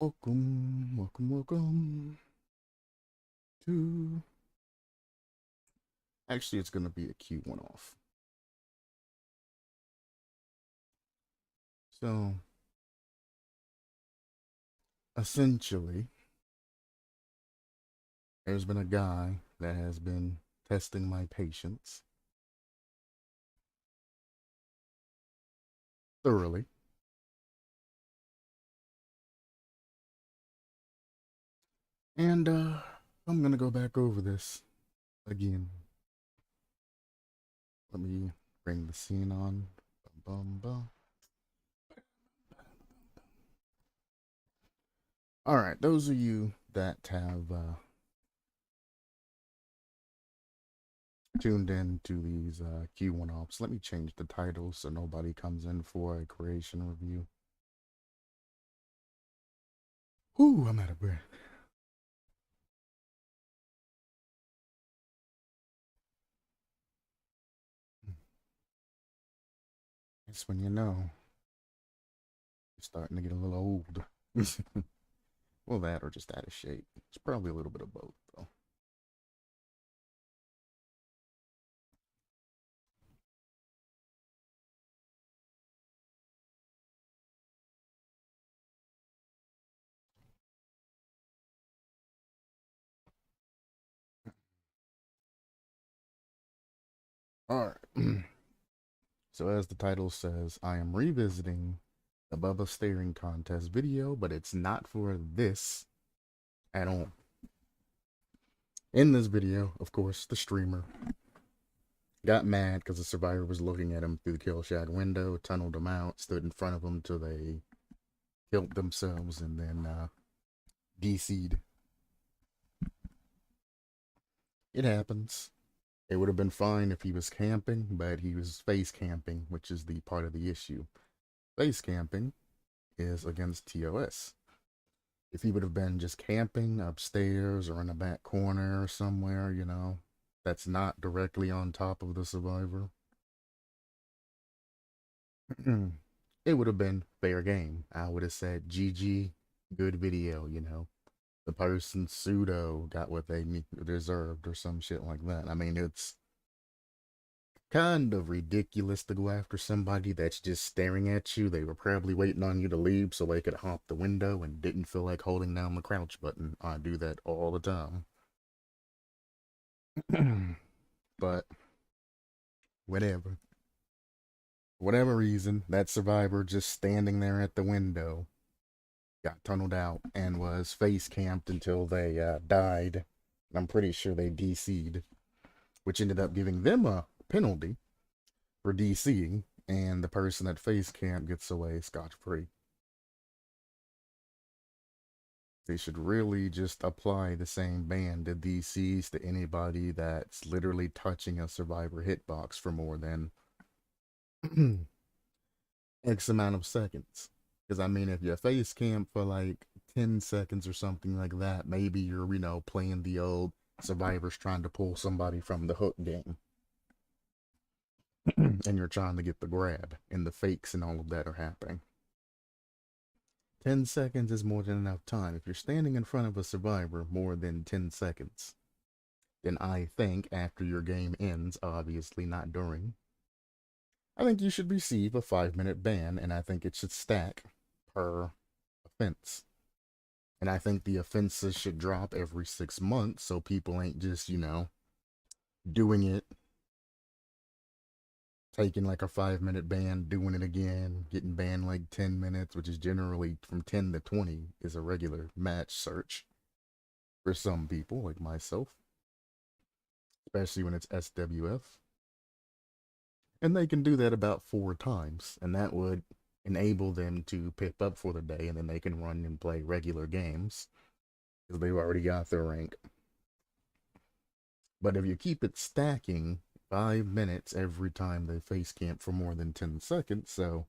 Welcome to... Actually, it's going to be a Q1 off. So, essentially, there's been a guy that has been testing my patience thoroughly. And, I'm going to go back over this again. Let me bring the scene on. Bum, bum, bum. All right, those of you that have tuned in to these Q1 ops, let me change the title so nobody comes in for a creation review. Ooh, I'm out of breath. It's when you know you're starting to get a little old. Well, that or just out of shape. It's probably a little bit of both, though. All right. So, as the title says, I am revisiting the Bubba staring contest video, but it's not for this at all. In this video, of course, the streamer got mad because the survivor was looking at him through the kill shot window, tunneled him out, stood in front of him till they killed themselves, and then DC'd. It happens. It would have been fine if he was camping, but he was face camping, which is the part of the issue. Face camping is against TOS. If he would have been just camping upstairs or in a back corner or somewhere, you know, that's not directly on top of the survivor, it would have been fair game. I would have said, GG, good video, you know. The person pseudo got what they deserved or some shit like that. I mean, it's kind of ridiculous to go after somebody that's just staring at you. They were probably waiting on you to leave so they could hop the window and didn't feel like holding down the crouch button. I do that all the time. But whatever. Whatever reason, that survivor just standing there at the window got tunneled out and was face camped until they died. I'm pretty sure they DC'd, which ended up giving them a penalty for DCing, and the person at face camp gets away scotch-free. They should really just apply the same ban to DCs to anybody that's literally touching a survivor hitbox for more than X amount of seconds. Because, I mean, if you face camp for like 10 seconds or something like that, maybe you're, you know, playing the old survivors trying to pull somebody from the hook game. And you're trying to get the grab, and the fakes and all of that are happening. 10 seconds is more than enough time. If you're standing in front of a survivor more than 10 seconds, then I think after your game ends, obviously not during, I think you should receive a 5-minute ban, and I think it should stack per offense. And I think the offenses should drop every 6 months so people ain't just, you know, doing it, taking like a 5-minute ban, doing it again, getting banned like 10 minutes, which is generally from 10 to 20 is a regular match search for some people like myself, especially when it's SWF. And they can do that about 4 times, and that would enable them to pip up for the day, and then they can run and play regular games because they've already got their rank. But if you keep it stacking 5 minutes every time they face camp for more than 10 seconds, so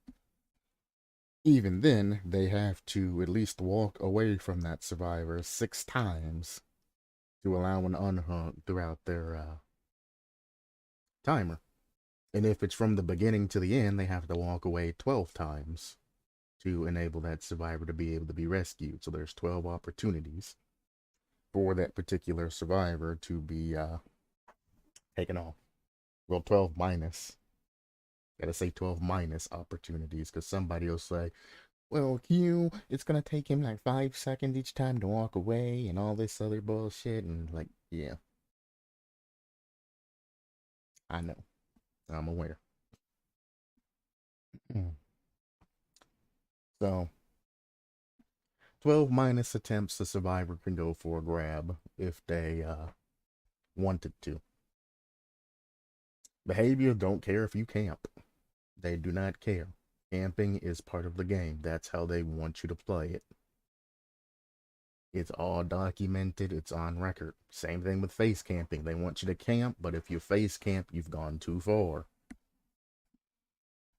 even then they have to at least walk away from that survivor 6 times to allow an unhook throughout their timer. And if it's from the beginning to the end, they have to walk away 12 times. to enable that survivor to be able to be rescued. So there's 12 opportunities for that particular survivor to be taken off. Well, 12 minus. Gotta say 12 minus opportunities because somebody will say, well, Q, it's gonna take him like 5 seconds each time to walk away and all this other bullshit. And like, yeah, I know. I'm aware. So, 12 minus attempts the survivor can go for a grab if they wanted to. Behavior don't care if you camp. They do not care. Camping is part of the game. That's how they want you to play it. It's all documented. It's on record. Same thing with face camping. They want you to camp, but if you face camp, you've gone too far.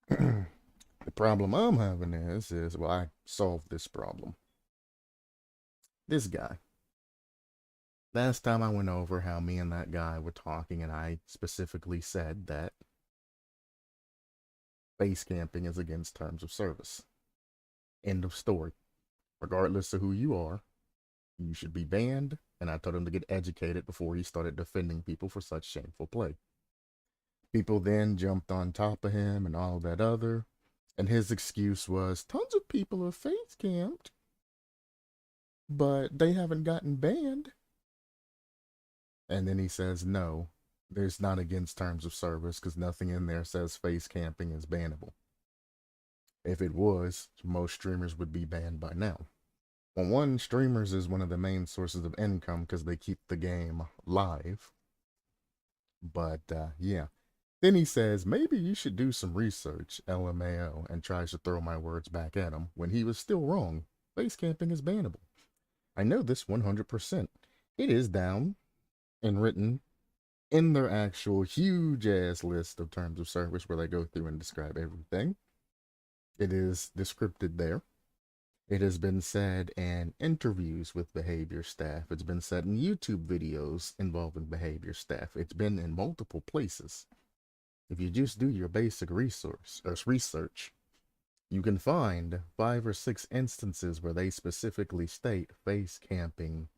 The problem I'm having is, well, I solved this problem. This guy. Last time I went over how me and that guy were talking, and I specifically said that base camping is against terms of service. End of story. Regardless of who you are, you should be banned, and I told him to get educated before he started defending people for such shameful play. People then jumped on top of him and all that other, and his excuse was, tons of people are face camped, but they haven't gotten banned. And then he says, no, there's not against terms of service because nothing in there says face camping is bannable. If it was, most streamers would be banned by now. Well, one, streamers is one of the main sources of income because they keep the game live. But, yeah. Then he says, maybe you should do some research, LMAO, and tries to throw my words back at him when he was still wrong. Face camping is bannable. I know this 100%. It is down and written in their actual huge ass list of terms of service where they go through and describe everything. It is descripted there. It has been said in interviews with behavior staff. It's been said in YouTube videos involving behavior staff. It's been in multiple places. If you just do your basic research, you can find 5 or 6 instances where they specifically state face camping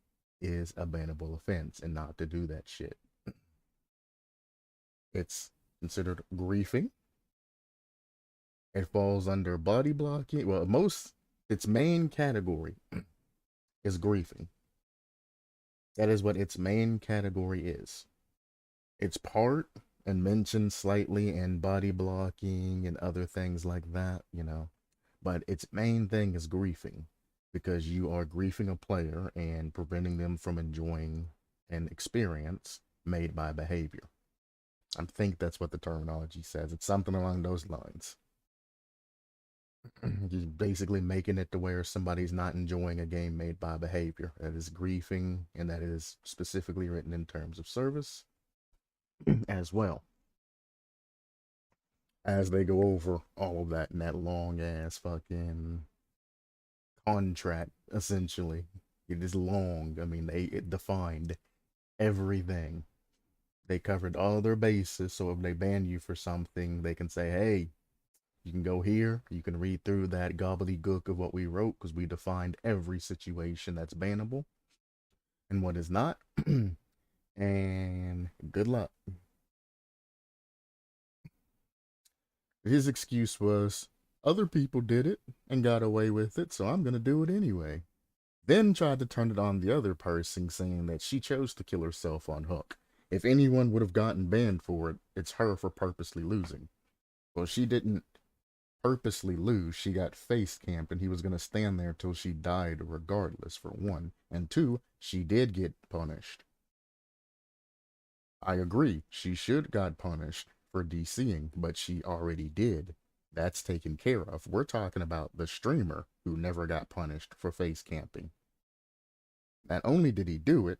is a bannable offense and not to do that shit. It's considered griefing. It falls under body blocking. Well, its main category is griefing. That is what its main category is. It's part and mentioned slightly in body blocking and other things like that, you know. But its main thing is griefing because you are griefing a player and preventing them from enjoying an experience made by behavior. I think that's what the terminology says. It's something along those lines. You're basically making it to where somebody's not enjoying a game made by behavior. That is griefing, and that is specifically written in terms of service as well. As they go over all of that in that long ass fucking contract, essentially. It is long. I mean, it defined everything. They covered all their bases, so if they ban you for something, they can say, hey, you can go here, you can read through that gobbledygook of what we wrote, because we defined every situation that's bannable and what is not. And good luck. His excuse was, other people did it and got away with it, so I'm going to do it anyway. Then tried to turn it on the other person, saying that she chose to kill herself on hook. If anyone would have gotten banned for it, it's her for purposely losing. Well, she didn't purposely lose. She got face camped, and he was going to stand there till she died regardless, for one. And two, she did get punished. I agree, she should got punished for DCing, but she already did. That's taken care of. We're talking about the streamer who never got punished for face camping. Not only did he do it,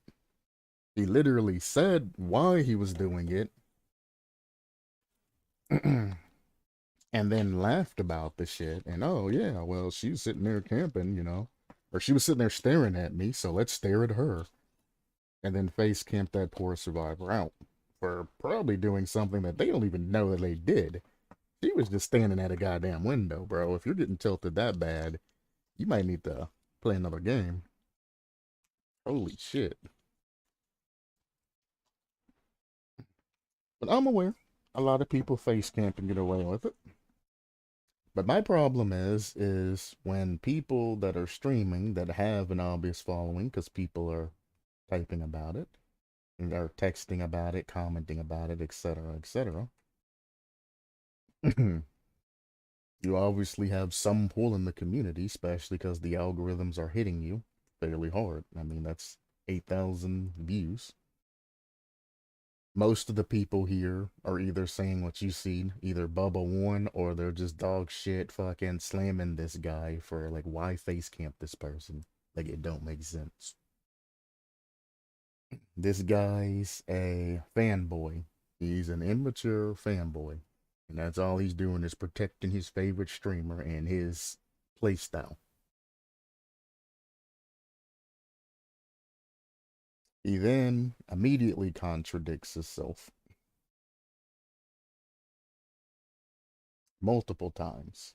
he literally said why he was doing it and then laughed about the shit. And oh yeah, well, she was sitting there camping, you know, or she was sitting there staring at me, so let's stare at her. And then face camped that poor survivor out for probably doing something that they don't even know that they did. She was just standing at a goddamn window, bro. If you're getting tilted that bad, you might need to play another game. Holy shit. But I'm aware a lot of people face camp and get away with it. But my problem is when people that are streaming that have an obvious following, because people are typing about it, and are texting about it, commenting about it, etc., etc. You obviously have some pull in the community, especially because the algorithms are hitting you fairly hard. I mean, that's 8,000 views. Most of the people here are either saying what you see, either Bubba won, or they're just dog shit fucking slamming this guy for like, why face camp this person? Like, it don't make sense. This guy's a fanboy. He's an immature fanboy. And that's all he's doing is protecting his favorite streamer and his playstyle. He then immediately contradicts himself multiple times.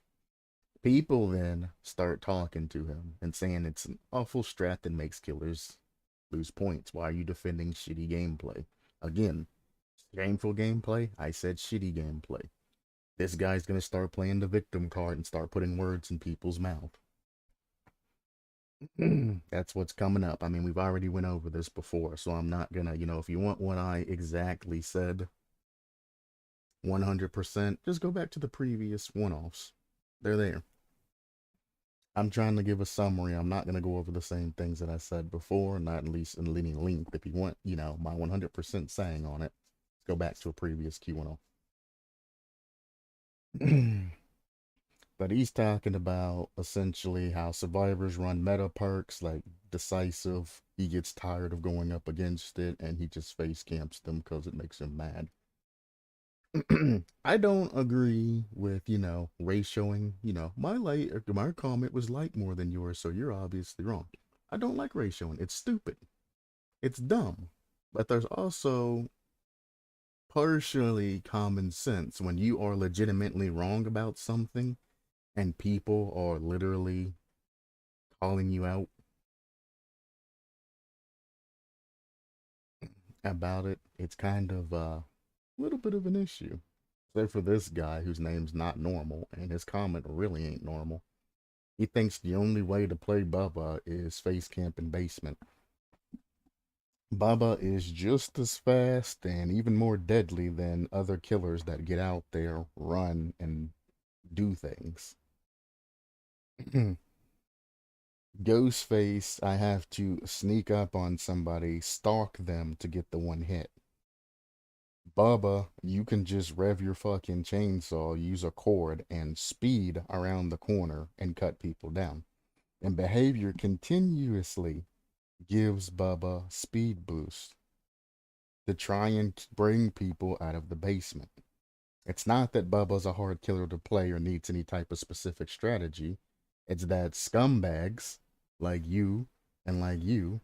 People then start talking to him and saying it's an awful strat that makes killers lose points. Why are you defending shitty gameplay? Again, shameful gameplay. I said shitty gameplay. This guy's gonna start playing the victim card and start putting words in people's mouth. That's what's coming up. I mean, we've already went over this before, so I'm not gonna, if you want what I exactly said 100%, just go back to the previous one-offs. They're there. I'm trying to give a summary. I'm not gonna go over the same things that I said before, not at least in linear length. If you want, my 100% saying on it, go back to a previous Q&A. But he's talking about essentially how survivors run meta perks like decisive. He gets tired of going up against it and he just face camps them because it makes him mad. I don't agree with, ratioing, my comment was like more than yours, so you're obviously wrong. I don't like ratioing. It's stupid. It's dumb. But there's also partially common sense when you are legitimately wrong about something and people are literally calling you out about it. It's kind of a little bit of an issue. Except for this guy whose name's not normal and his comment really ain't normal. He thinks the only way to play Bubba is face camp in basement. Bubba is just as fast and even more deadly than other killers that get out there, run, and do things. Ghostface, I have to sneak up on somebody, stalk them to get the one hit. Bubba, you can just rev your fucking chainsaw, use a cord, and speed around the corner and cut people down. And behavior continuously gives Bubba speed boost to try and bring people out of the basement. It's not that Bubba's a hard killer to play or needs any type of specific strategy. It's that scumbags like you and like you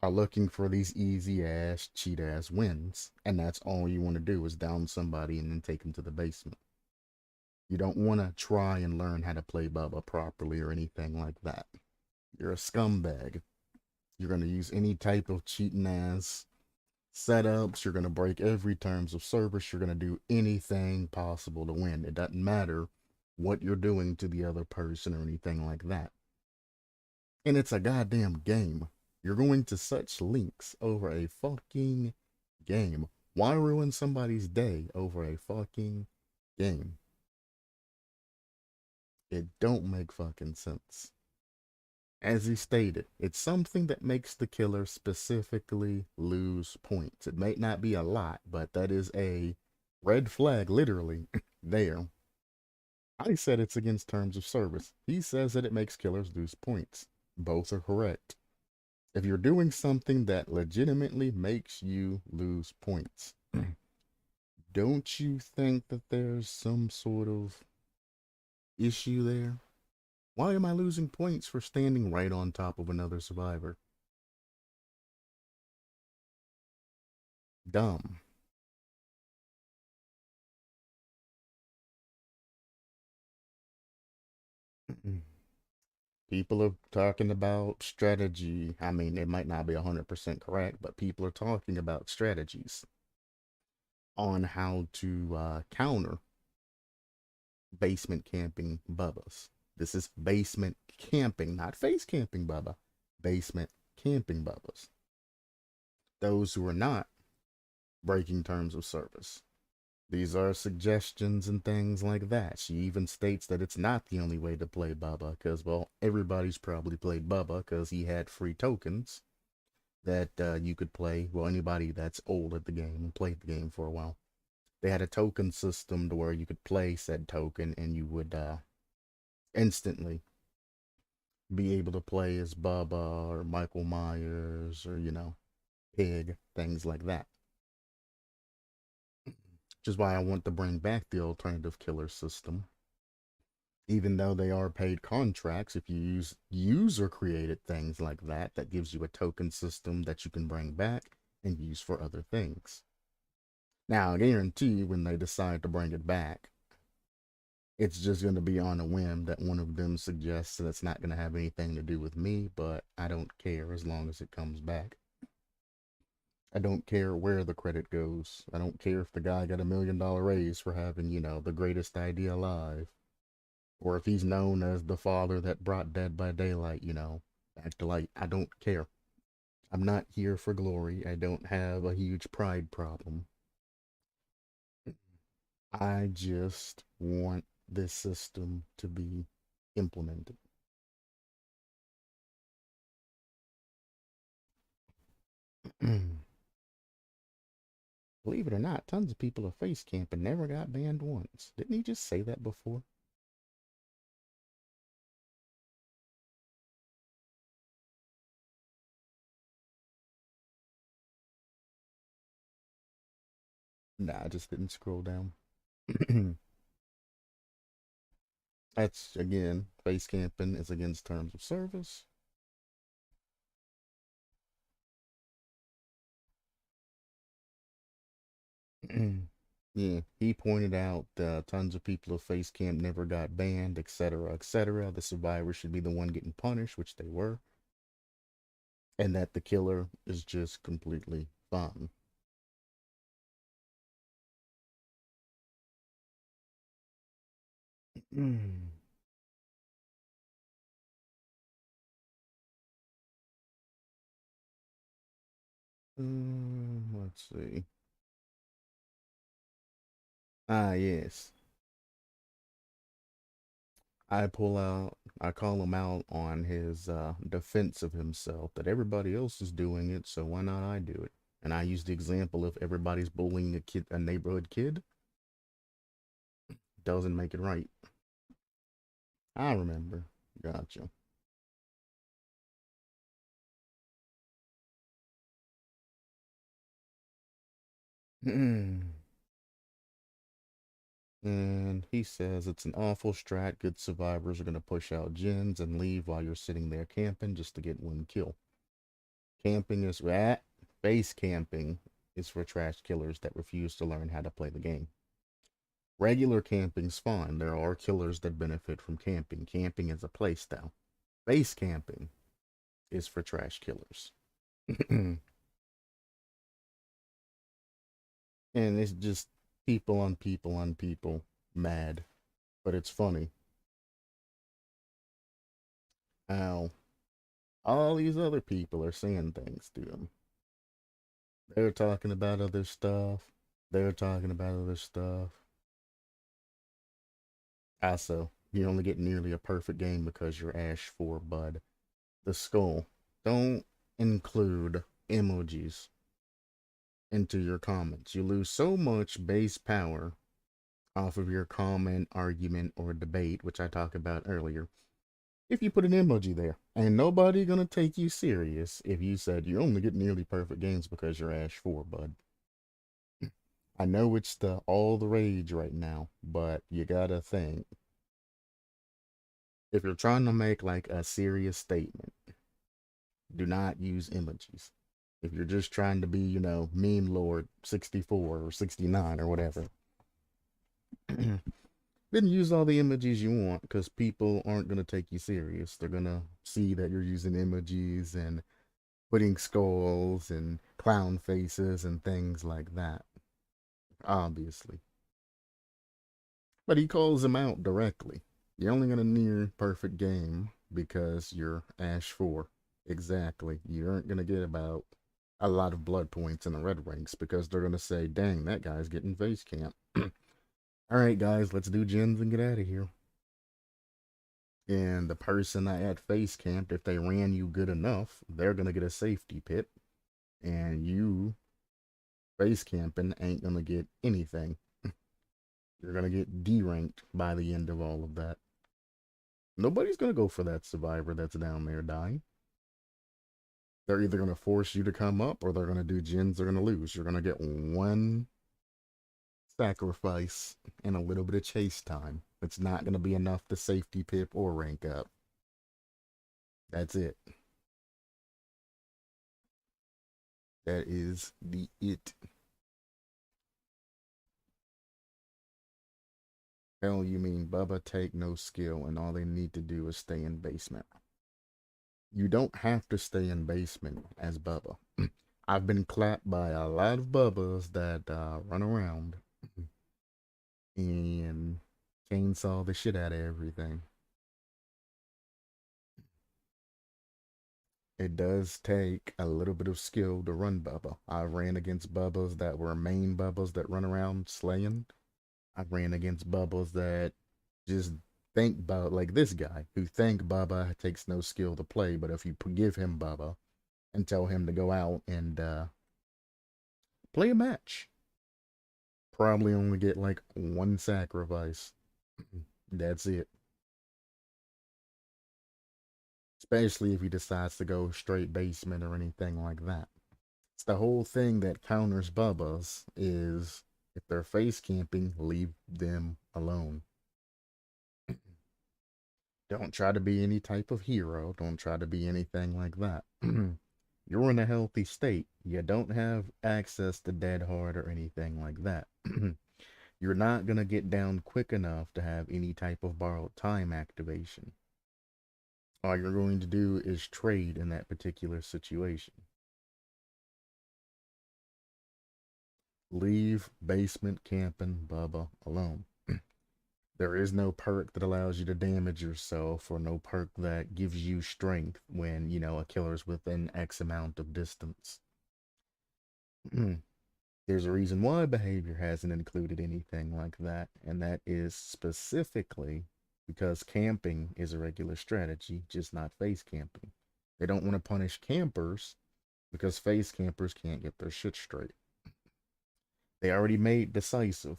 are looking for these easy ass, cheat ass wins. And that's all you want to do is down somebody and then take them to the basement. You don't want to try and learn how to play Bubba properly or anything like that. You're a scumbag. You're going to use any type of cheating ass setups. You're going to break every terms of service. You're going to do anything possible to win. It doesn't matter what you're doing to the other person or anything like that. And it's a goddamn game. You're going to such links over a fucking game. Why ruin somebody's day over a fucking game? It don't make fucking sense. As he stated, it's something that makes the killer specifically lose points. It may not be a lot, but that is a red flag, literally, there. I said it's against terms of service. He says that it makes killers lose points. Both are correct. If you're doing something that legitimately makes you lose points, don't you think that there's some sort of issue there? Why am I losing points for standing right on top of another survivor? Dumb. People are talking about strategy. I mean, it might not be 100% correct, but people are talking about strategies on how to counter basement camping bubbas. This is basement camping, not face camping bubba. Basement camping bubbas. Those who are not breaking terms of service. These are suggestions and things like that. She even states that it's not the only way to play Bubba, because, well, everybody's probably played Bubba because he had free tokens that you could play. Well, anybody that's old at the game and played the game for a while. They had a token system to where you could play said token and you would instantly be able to play as Bubba or Michael Myers or, Pig, things like that. Which is why I want to bring back the alternative killer system. Even though they are paid contracts, if you use user created things like that, that gives you a token system that you can bring back and use for other things. Now, I guarantee when they decide to bring it back, it's just going to be on a whim that one of them suggests that it's not going to have anything to do with me, but I don't care as long as it comes back. I don't care where the credit goes. I don't care if the guy got $1 million raise for having, the greatest idea alive. Or if he's known as the father that brought Dead by Daylight, back to light. I don't care. I'm not here for glory. I don't have a huge pride problem. I just want this system to be implemented. Believe it or not, tons of people are face camping never got banned once. Didn't he just say that before? Nah, I just didn't scroll down. That's, again, face camping is against terms of service. Yeah, he pointed out tons of people of face camp never got banned, etc., etc. The survivors should be the one getting punished, which they were, and that the killer is just completely fine. Let's see. Ah, yes. I call him out on his defense of himself that everybody else is doing it, so why not I do it? And I use the example of everybody's bullying a neighborhood kid, doesn't make it right. I remember. Gotcha. And he says it's an awful strat. Good survivors are going to push out gens and leave while you're sitting there camping just to get one kill. Camping is rat. Base camping is for trash killers that refuse to learn how to play the game. Regular camping's fine. There are killers that benefit from camping. Camping is a playstyle. Base camping is for trash killers. And it's just people on people on people mad. But it's funny how all these other people are saying things to him. They're talking about other stuff. They're talking about other stuff. Also, you only get nearly a perfect game because you're Ash 4 Bud. The skull. Don't include emojis into your comments. You lose so much base power off of your comment, argument, or debate, which I talked about earlier, if you put an emoji there. And nobody gonna take you serious if you said you only get nearly perfect games because you're Ash 4, bud. I know it's the all the rage right now, but you gotta think. If you're trying to make like a serious statement, do not use emojis. If you're just trying to be, meme lord 64 or 69 or whatever, Then use all the emojis you want because people aren't going to take you serious. They're going to see that you're using emojis and putting skulls and clown faces and things like that, obviously. But he calls him out directly. You're only going to near perfect game because you're Ash 4. Exactly. You aren't going to get about a lot of blood points in the red ranks because they're going to say, dang, that guy's getting face camp. Alright, guys, let's do gens and get out of here. And the person that had face camped, if they ran you good enough, they're going to get a safety pit. And you face camping ain't going to get anything. You're going to get D-ranked by the end of all of that. Nobody's going to go for that survivor that's down there dying. They're either going to force you to come up or they're going to do gens they're going to lose. You're going to get one sacrifice and a little bit of chase time. It's not going to be enough to safety pip or rank up. That's it. That is the it. Hell, you mean Bubba take no skill and all they need to do is stay in basement. You don't have to stay in basement as Bubba. I've been clapped by a lot of Bubbas that run around and chainsaw the shit out of everything. It does take a little bit of skill to run Bubba. I ran against Bubbas that were main Bubbas that run around slaying. I ran against Bubbas that just think about, like this guy, who think Bubba takes no skill to play, but if you give him Bubba and tell him to go out and play a match, probably only get like one sacrifice. That's it. Especially if he decides to go straight basement or anything like that. It's the whole thing that counters Bubba's is if they're face camping, leave them alone. Don't try to be any type of hero. Don't try to be anything like that. You're in a healthy state. You don't have access to dead hard or anything like that. You're not going to get down quick enough to have any type of borrowed time activation. All you're going to do is trade in that particular situation. Leave basement camping Bubba alone. There is no perk that allows you to damage yourself or no perk that gives you strength when, you know, a killer's within X amount of distance. There's a reason why behavior hasn't included anything like that, and that is specifically because camping is a regular strategy, just not face camping. They don't want to punish campers because face campers can't get their shit straight. They already made decisive.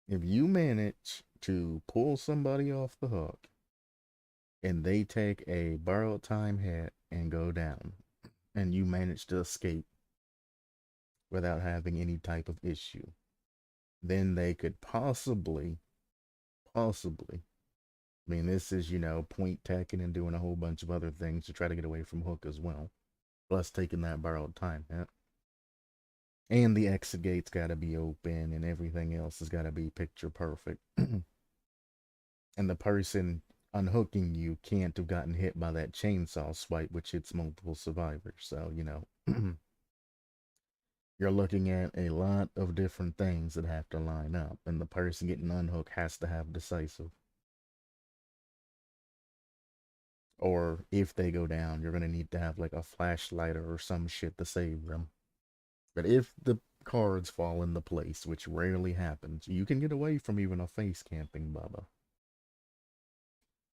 If you manage to pull somebody off the hook and they take a borrowed time hit and go down, and you manage to escape without having any type of issue, then they could possibly, I mean, this is, you know, point tacking and doing a whole bunch of other things to try to get away from hook as well, plus taking that borrowed time hit. And the exit gate's got to be open and everything else has got to be picture perfect. And the person unhooking you can't have gotten hit by that chainsaw swipe, which hits multiple survivors. So, you know, you're looking at a lot of different things that have to line up. And the person getting unhooked has to have decisive. Or if they go down, you're going to need to have like a flashlight or some shit to save them. But if the cards fall into place, which rarely happens, you can get away from even a face camping Bubba.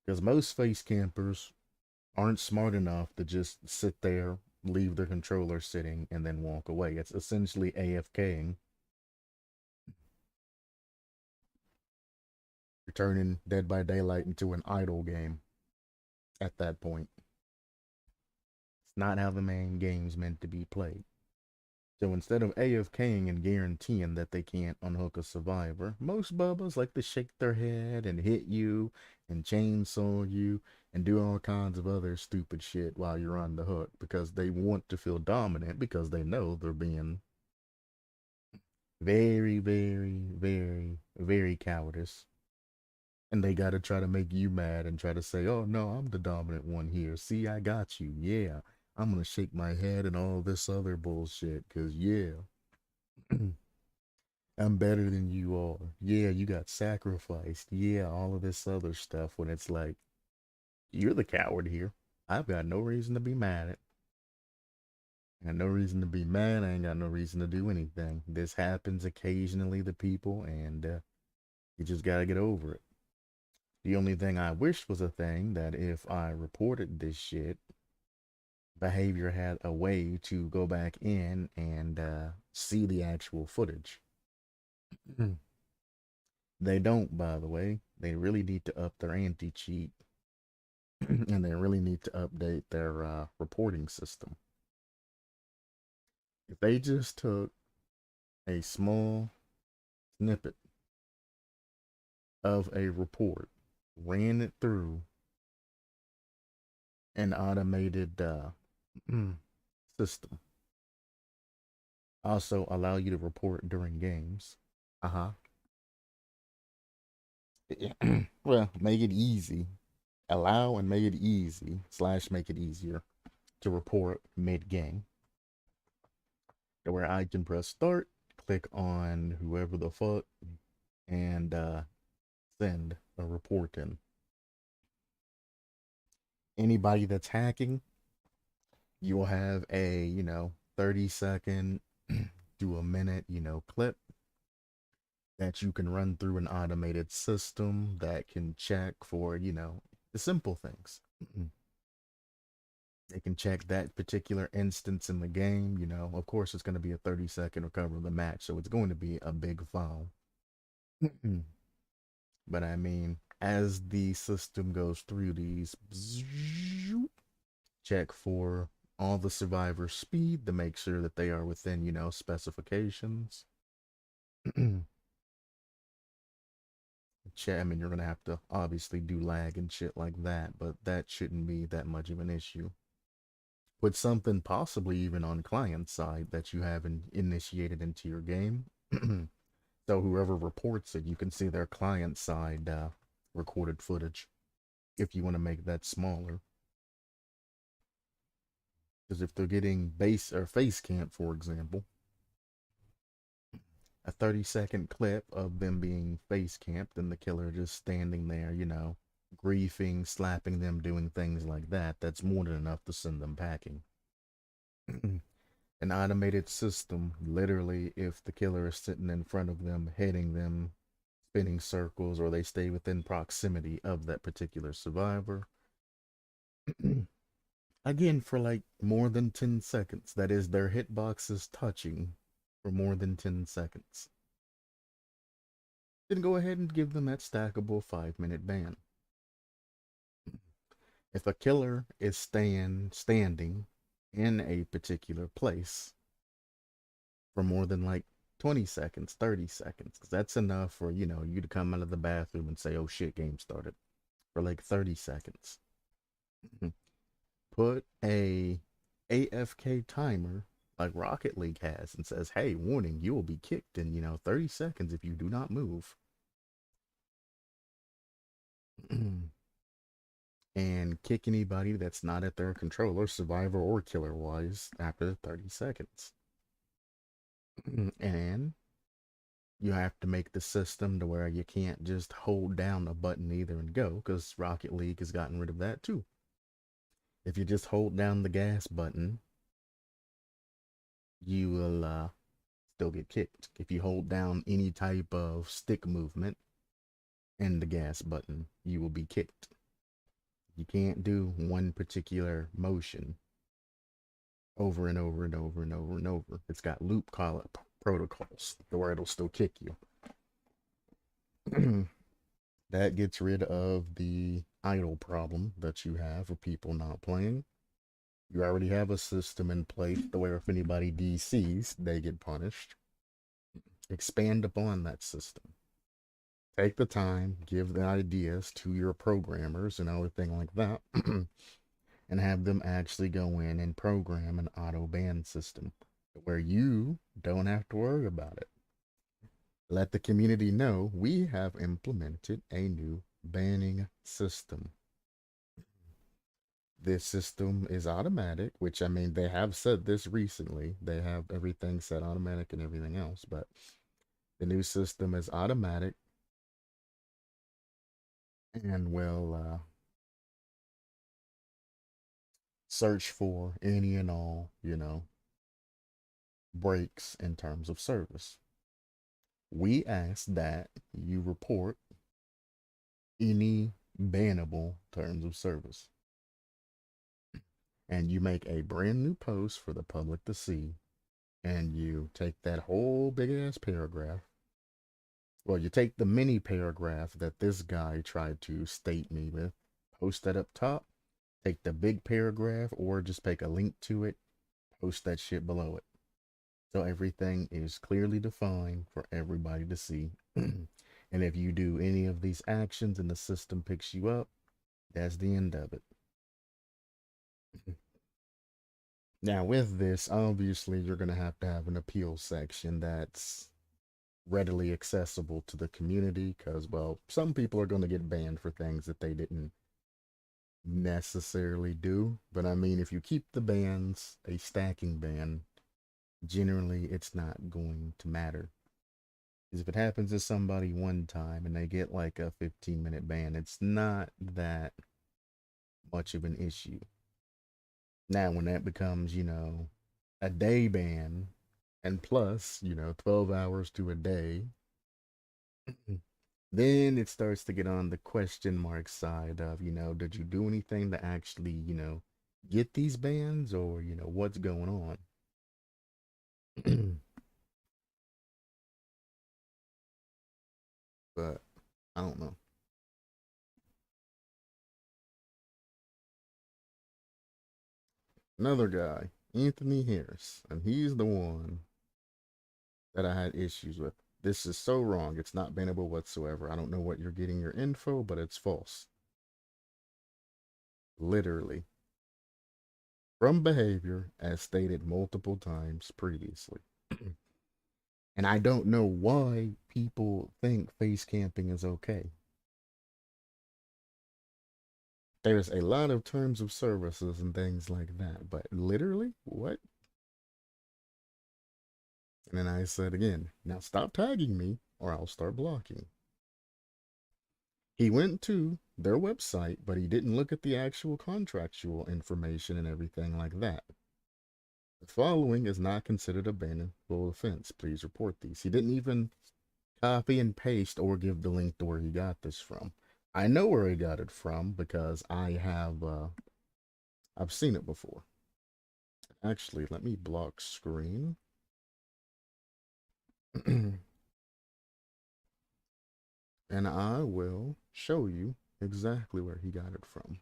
Because most face campers aren't smart enough to just sit there, leave their controller sitting, and then walk away. It's essentially AFKing. You're turning Dead by Daylight into an idle game at that point. It's not how the main game's meant to be played. So instead of AFKing and guaranteeing that they can't unhook a survivor, most Bubbas like to shake their head and hit you and chainsaw you and do all kinds of other stupid shit while you're on the hook because they want to feel dominant because they know they're being very, very, very, very cowardice. And they gotta try to make you mad and try to say, oh no, I'm the dominant one here. See, I got you. Yeah. I'm gonna shake my head and all this other bullshit, cause yeah, I'm better than you are. Yeah, you got sacrificed. Yeah, all of this other stuff when it's like, you're the coward here. I've got no reason to be mad at. I got no reason to be mad. I ain't got no reason to do anything. This happens occasionally to people, and you just gotta get over it. The only thing I wish was a thing that if I reported this shit, behavior had a way to go back in and see the actual footage. They don't, by the way. They really need to up their anti cheat and they really need to update their reporting system. If they just took a small snippet of a report, ran it through an automated system, also allow you to report during games. Uh huh. Well, make it easy. Allow and make it easy, slash, make it easier to report mid game. Where I can press start, click on whoever the fuck, and send a report in. Anybody that's hacking, you will have a, 30-second to a minute, clip that you can run through an automated system that can check for, the simple things. They can check that particular instance in the game. Of course, it's going to be a 30-second recover of the match, so it's going to be a big file. But I mean, as the system goes through these, check for all the survivors' speed to make sure that they are within, specifications. I mean, you're going to have to obviously do lag and shit like that, but that shouldn't be that much of an issue. With something possibly even on client side that you have initiated into your game. So whoever reports it, you can see their client side recorded footage if you want to make that smaller. Because if they're getting base or face camp, for example, a 30-second clip of them being face camped and the killer just standing there, griefing, slapping them, doing things like that, that's more than enough to send them packing. An automated system, literally, if the killer is sitting in front of them, hitting them, spinning circles, or they stay within proximity of that particular survivor. Again, for like more than 10 seconds. That is, their hitboxes touching for more than 10 seconds. Then go ahead and give them that stackable 5-minute ban. If a killer is standing in a particular place for more than like 20 seconds, 30 seconds, because that's enough for, you to come out of the bathroom and say, oh shit, game started, for like 30 seconds. Put a AFK timer like Rocket League has and says, hey, warning, you will be kicked in, 30 seconds if you do not move. And kick anybody that's not at their controller, survivor or killer wise, after the 30 seconds. And you have to make the system to where you can't just hold down a button either and go, because Rocket League has gotten rid of that too. If you just hold down the gas button, you will still get kicked. If you hold down any type of stick movement and the gas button, you will be kicked. You can't do one particular motion over and over and over and over and over. It's got loop call up protocols where it'll still kick you. That gets rid of the idle problem that you have of people not playing. You already have a system in place to where if anybody DCs, they get punished. Expand upon that system. Take the time, give the ideas to your programmers and everything like that, and have them actually go in and program an auto ban system where you don't have to worry about it. Let the community know we have implemented a new banning system. This system is automatic, which I mean, they have said this recently. They have everything set automatic and everything else, but the new system is automatic and will search for any and all, breaks in terms of service. We ask that you report any bannable terms of service. And you make a brand new post for the public to see. And you take that whole big ass paragraph. Well, you take the mini paragraph that this guy tried to state me with, post that up top, take the big paragraph, or just take a link to it, post that shit below it. So everything is clearly defined for everybody to see. And if you do any of these actions and the system picks you up, that's the end of it. Now, with this, obviously, you're going to have an appeal section that's readily accessible to the community because, well, some people are going to get banned for things that they didn't necessarily do. But I mean, if you keep the bans a stacking ban, generally it's not going to matter. Because if it happens to somebody one time and they get like a 15-minute ban, it's not that much of an issue. Now, when that becomes, a day ban and plus, 12 hours to a day, then it starts to get on the question mark side of, did you do anything to actually, get these bans or, what's going on? But I don't know. Another guy, Anthony Harris, and he's the one that I had issues with. This is so wrong. It's not bannable whatsoever. I don't know what you're getting your info, but it's false. Literally. From behavior, as stated multiple times previously. And I don't know why people think face camping is okay. There's a lot of terms of services and things like that, but literally, what? And then I said again, now stop tagging me or I'll start blocking. He went to their website, but he didn't look at the actual contractual information and everything like that. The following is not considered a bannable offense. Please report these. He didn't even copy and paste or give the link to where he got this from. I know where he got it from because I've seen it before. Actually, let me block screen. And I will show you exactly where he got it from.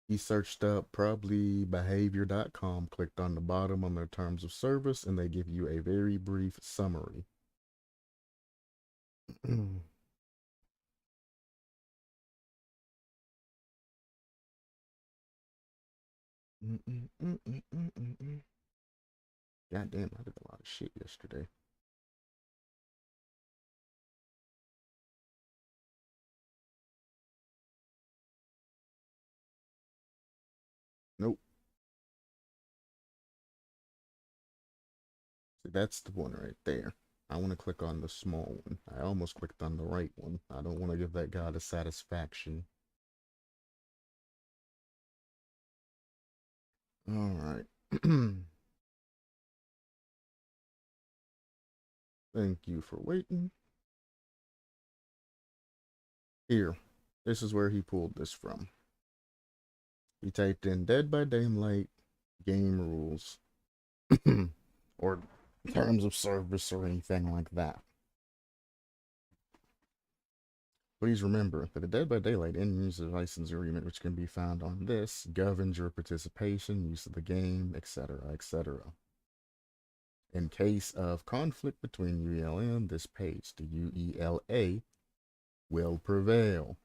He searched up probably behavior.com, clicked on the bottom on their terms of service, and they give you a very brief summary. God damn, I did a lot of shit yesterday. Nope. See, that's the one right there. I want to click on the small one. I almost clicked on the right one. I don't want to give that guy the satisfaction. All right. Thank you for waiting. Here, this is where he pulled this from. He typed in Dead by Daylight game rules or terms of service or anything like that. Please remember that the Dead by Daylight end user license agreement, which can be found on this, governs your participation, use of the game, etc., etc. In case of conflict between UELM, this page, the UELA, will prevail.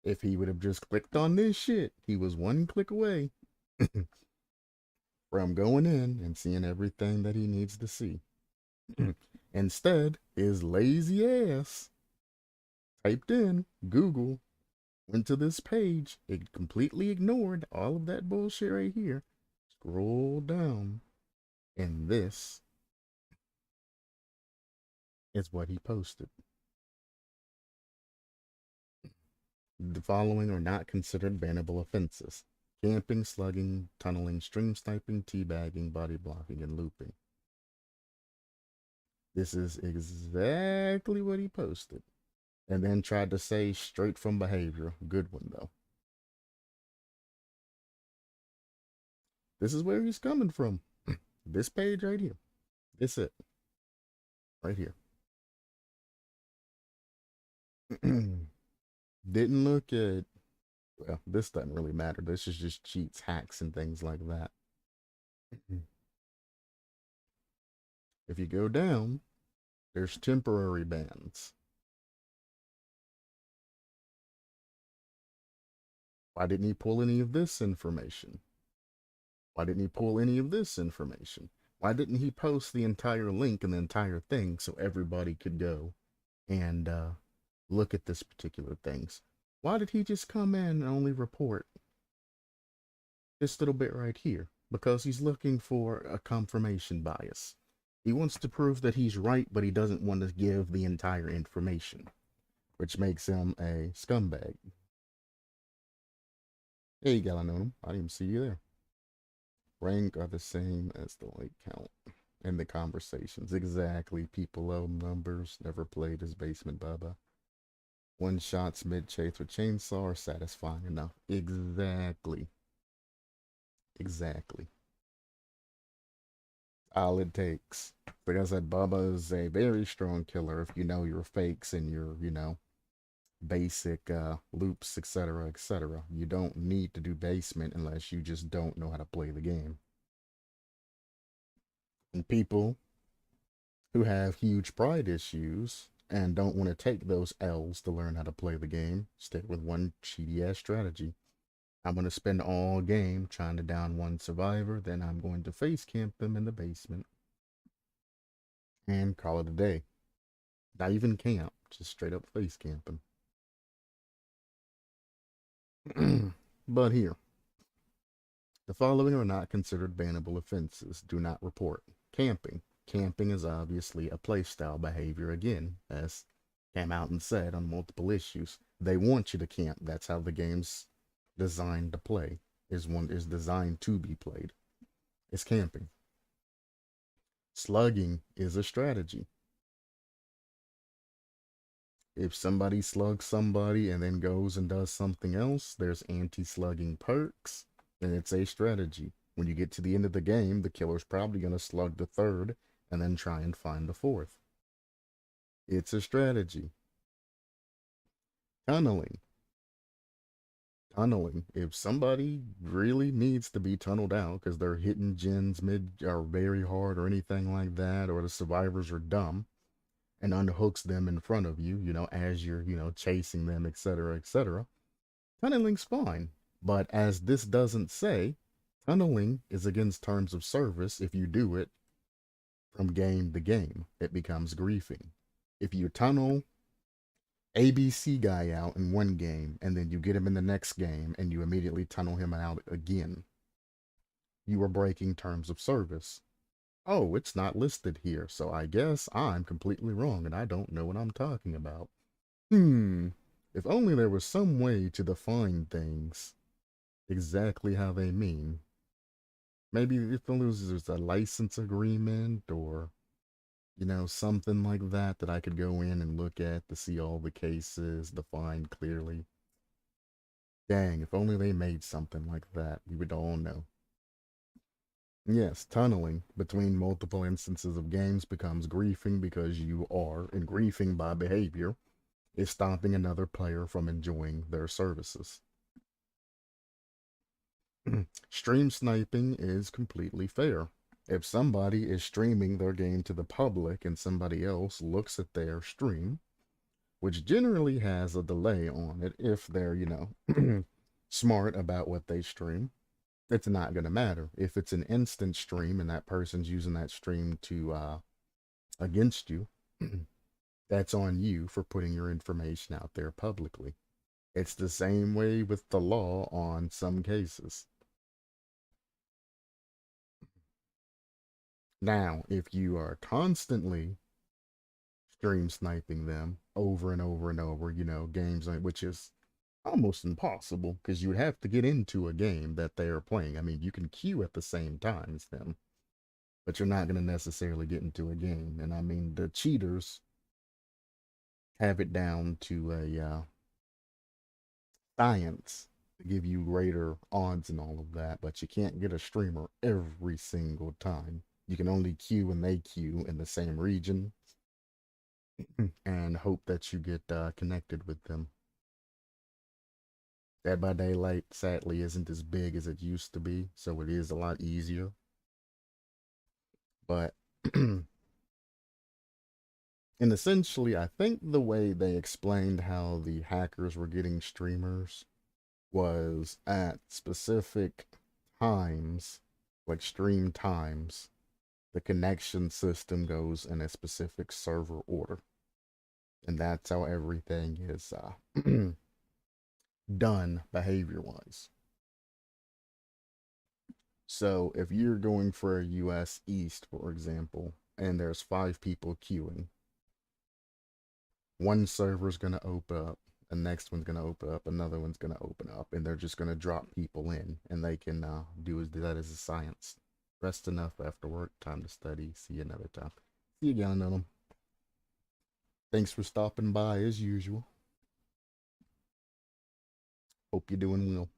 If he would have just clicked on this shit, he was one click away from going in and seeing everything that he needs to see. Instead, his lazy ass typed in Google, went to this page, it completely ignored all of that bullshit right here. Scroll down, and this is what he posted. The following are not considered bannable offenses: camping, slugging, tunneling, stream sniping, teabagging, body blocking, and looping. This is exactly what he posted. And then tried to say straight from behavior. Good one, though. This is where he's coming from. This page right here. This it. Right here. Didn't look at, well, this doesn't really matter. This is just cheats, hacks, and things like that. If you go down, there's temporary bans. Why didn't he pull any of this information? Why didn't he pull any of this information? Why didn't he post the entire link and the entire thing so everybody could go and look at this particular things? Why did he just come in and only report this little bit right here? Because he's looking for a confirmation bias. He wants to prove that he's right, but he doesn't want to give the entire information, which makes him a scumbag. Hey, Galanonim, I didn't even see you there. Rank are the same as the like count in the conversations. Exactly. People love numbers. Never played as basement bubba. One shots mid chase with chainsaw are satisfying enough. Exactly. Exactly. All it takes. Like I said, Bubba is a very strong killer if you know your fakes and your, basic loops, etc., etc. You don't need to do basement unless you just don't know how to play the game. And people who have huge pride issues and don't want to take those L's to learn how to play the game stick with one cheaty ass strategy. I'm going to spend all game trying to down one survivor, then I'm going to face camp them in the basement and call it a day. Not even camp, just straight up face camping. But here, the following are not considered bannable offenses. Do not report. Camping. Camping is obviously a playstyle behavior again, as came out and said on multiple issues. They want you to camp. That's how the game's designed to play. Is designed to be played. It's camping. Slugging is a strategy. If somebody slugs somebody and then goes and does something else, there's anti-slugging perks, and it's a strategy. When you get to the end of the game, the killer's probably going to slug the third and then try and find the fourth. It's a strategy. Tunneling. Tunneling. If somebody really needs to be tunneled out because they're hitting gens mid or very hard or anything like that, or the survivors are dumb, and unhooks them in front of you, as you're, chasing them, etc., etc. Tunneling's fine. But as this doesn't say, tunneling is against terms of service if you do it from game to game. It becomes griefing. If you tunnel ABC guy out in one game and then you get him in the next game and you immediately tunnel him out again, you are breaking terms of service. Oh, it's not listed here, so I guess I'm completely wrong and I don't know what I'm talking about. If only there was some way to define things exactly how they mean. Maybe if there's a license agreement or, something like that that I could go in and look at to see all the cases defined clearly. Dang, if only they made something like that, we would all know. Yes, tunneling between multiple instances of games becomes griefing because you are, and griefing by behavior is stopping another player from enjoying their services. Stream sniping is completely fair. If somebody is streaming their game to the public and somebody else looks at their stream, which generally has a delay on it if they're, smart about what they stream, it's not going to matter. If it's an instant stream and that person's using that stream to against you, that's on you for putting your information out there publicly. It's the same way with the law on some cases. Now, if you are constantly stream sniping them over and over and over, games which is almost impossible because you would have to get into a game that they are playing. I mean, you can queue at the same time as them, but you're not going to necessarily get into a game. And I mean, the cheaters have it down to a science to give you greater odds and all of that, but you can't get a streamer every single time. You can only queue when they queue in the same region and hope that you get connected with them. Dead by Daylight sadly isn't as big as it used to be, so it is a lot easier. But and essentially, I think the way they explained how the hackers were getting streamers was at specific times, like stream times, the connection system goes in a specific server order. And that's how everything is done behavior wise. So if you're going for a US East, for example, and there's 5 people queuing, one server's going to open up, the next one's going to open up, another one's going to open up, and they're just going to drop people in, and they can do that as a science. Rest enough after work, time to study. See you another time. See you, Galanonim. Thanks for stopping by as usual. Hope you're doing well.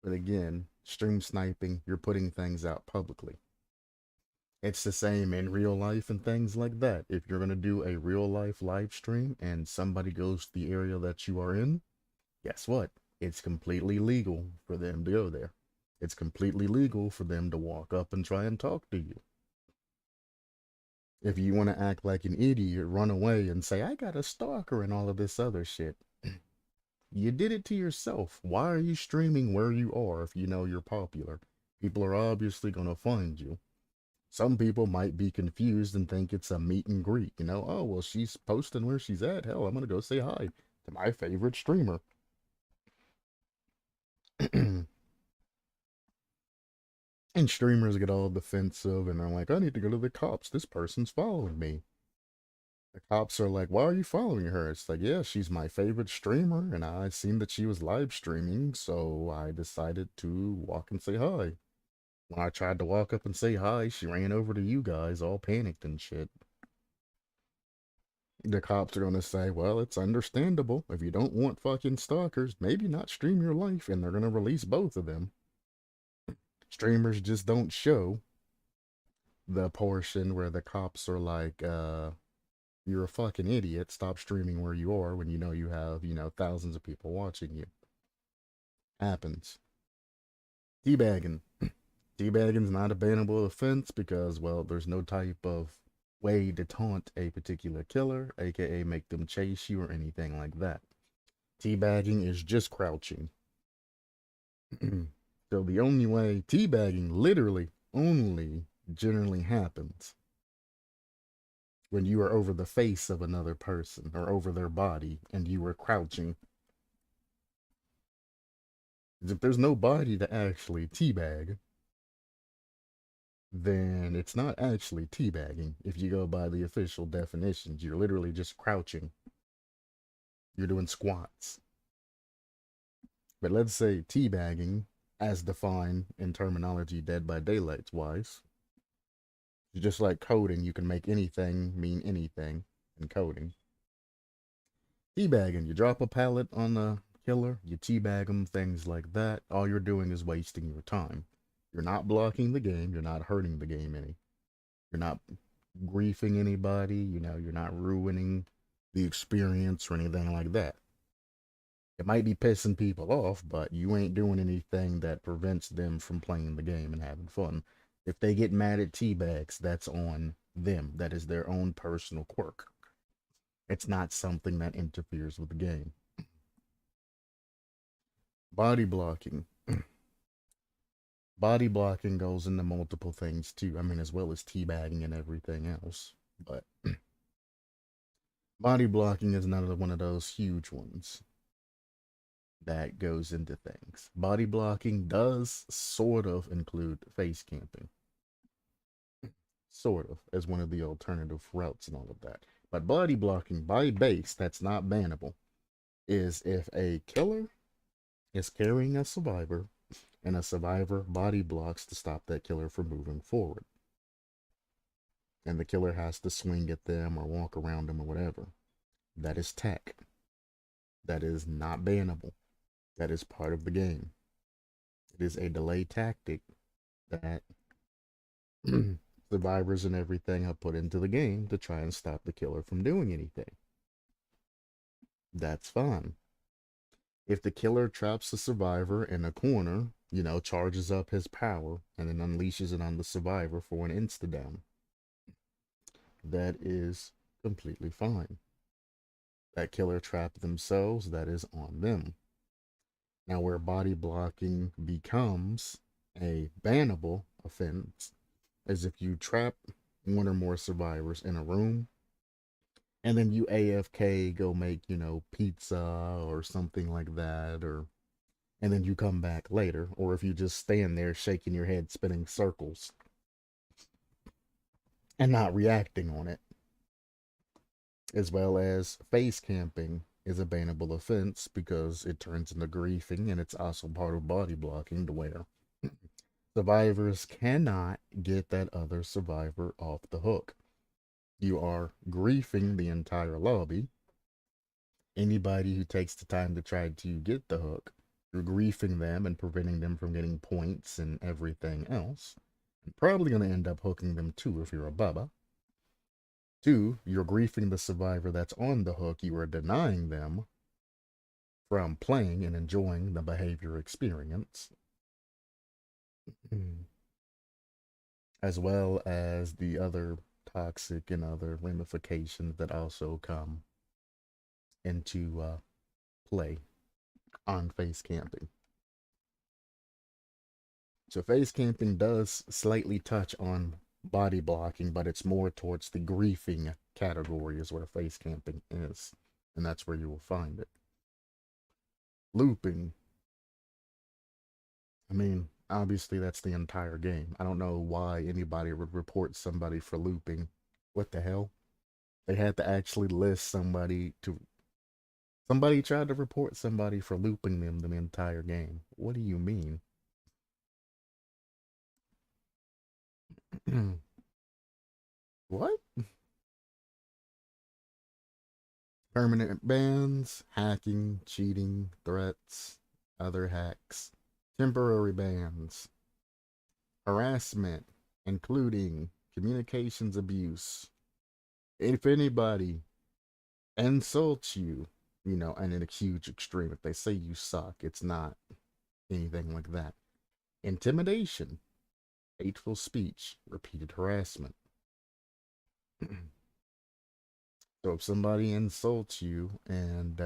But again, stream sniping, you're putting things out publicly. It's the same in real life and things like that. If you're going to do a real life live stream and somebody goes to the area that you are in, guess what? It's completely legal for them to go there. It's completely legal for them to walk up and try and talk to you. If you want to act like an idiot, run away and say, I got a stalker and all of this other shit. You did it to yourself. Why are you streaming where you are if you know you're popular? People are obviously going to find you. Some people might be confused and think it's a meet and greet. Oh, well, she's posting where she's at. Hell, I'm going to go say hi to my favorite streamer. And streamers get all defensive and they're like, I need to go to the cops. This person's following me. The cops are like, why are you following her? It's like, yeah, she's my favorite streamer, and I seen that she was live streaming, so I decided to walk and say hi. When I tried to walk up and say hi, she ran over to you guys, all panicked and shit. The cops are gonna say, well, it's understandable. If you don't want fucking stalkers, maybe not stream your life, and they're gonna release both of them. Streamers just don't show the portion where the cops are like, you're a fucking idiot. Stop streaming where you are when you know you have, thousands of people watching you. Happens. Teabagging. Teabagging's not a bannable offense because, well, there's no type of way to taunt a particular killer, aka make them chase you or anything like that. Teabagging is just crouching. So the only way teabagging literally only generally happens when you are over the face of another person or over their body and you are crouching. If there's no body to actually teabag, then it's not actually teabagging. If you go by the official definitions, you're literally just crouching. You're doing squats. But let's say teabagging, as defined in terminology Dead by Daylight's wise, just like coding, you can make anything mean anything in coding. Teabagging, you drop a pallet on the killer, you teabag them, things like that. All you're doing is wasting your time. You're not blocking the game, you're not hurting the game any. You're not griefing anybody, you're not ruining the experience or anything like that. It might be pissing people off, but you ain't doing anything that prevents them from playing the game and having fun. If they get mad at teabags, that's on them. That is their own personal quirk. It's not something that interferes with the game. Body blocking. Body blocking goes into multiple things too. I mean, as well as teabagging and everything else. But body blocking is another one of those huge ones that goes into things. Body blocking does sort of include face camping, sort of, as one of the alternative routes and all of that. But body blocking by base, that's not bannable, is if a killer is carrying a survivor and a survivor body blocks to stop that killer from moving forward. And the killer has to swing at them or walk around them or whatever. That is tech. That is not bannable. That is part of the game. It is a delay tactic that survivors and everything have put into the game to try and stop the killer from doing anything. That's fine. If the killer traps the survivor in a corner, charges up his power and then unleashes it on the survivor for an insta down, that is completely fine. That killer trapped themselves, that is on them. Now, where body blocking becomes a bannable offense is if you trap one or more survivors in a room and then you AFK go make, pizza or something like that, and then you come back later, or if you just stand there shaking your head, spinning circles and not reacting on it, as well as face camping is a bannable offense because it turns into griefing and it's also part of body blocking to where survivors cannot get that other survivor off the hook. You are griefing the entire lobby. Anybody who takes the time to try to get the hook, you're griefing them and preventing them from getting points and everything else. You're probably going to end up hooking them too if you're a bubba. Two, you're griefing the survivor that's on the hook. You are denying them from playing and enjoying the behavior experience, as well as the other toxic and other ramifications that also come into play on face camping. So face camping does slightly touch on body blocking, but it's more towards the griefing category is where face camping is, and that's where you will find it. Looping, I mean, obviously that's the entire game. I don't know why anybody would report somebody for looping. What the hell? They had to actually list somebody to. Somebody tried to report somebody for looping them the entire game. What do you mean? What? Permanent bans, hacking, cheating, threats, other hacks, temporary bans, harassment, including communications abuse. If anybody insults you, and in a huge extreme, if they say you suck, it's not anything like that. Intimidation, hateful speech, repeated harassment. So if somebody insults you and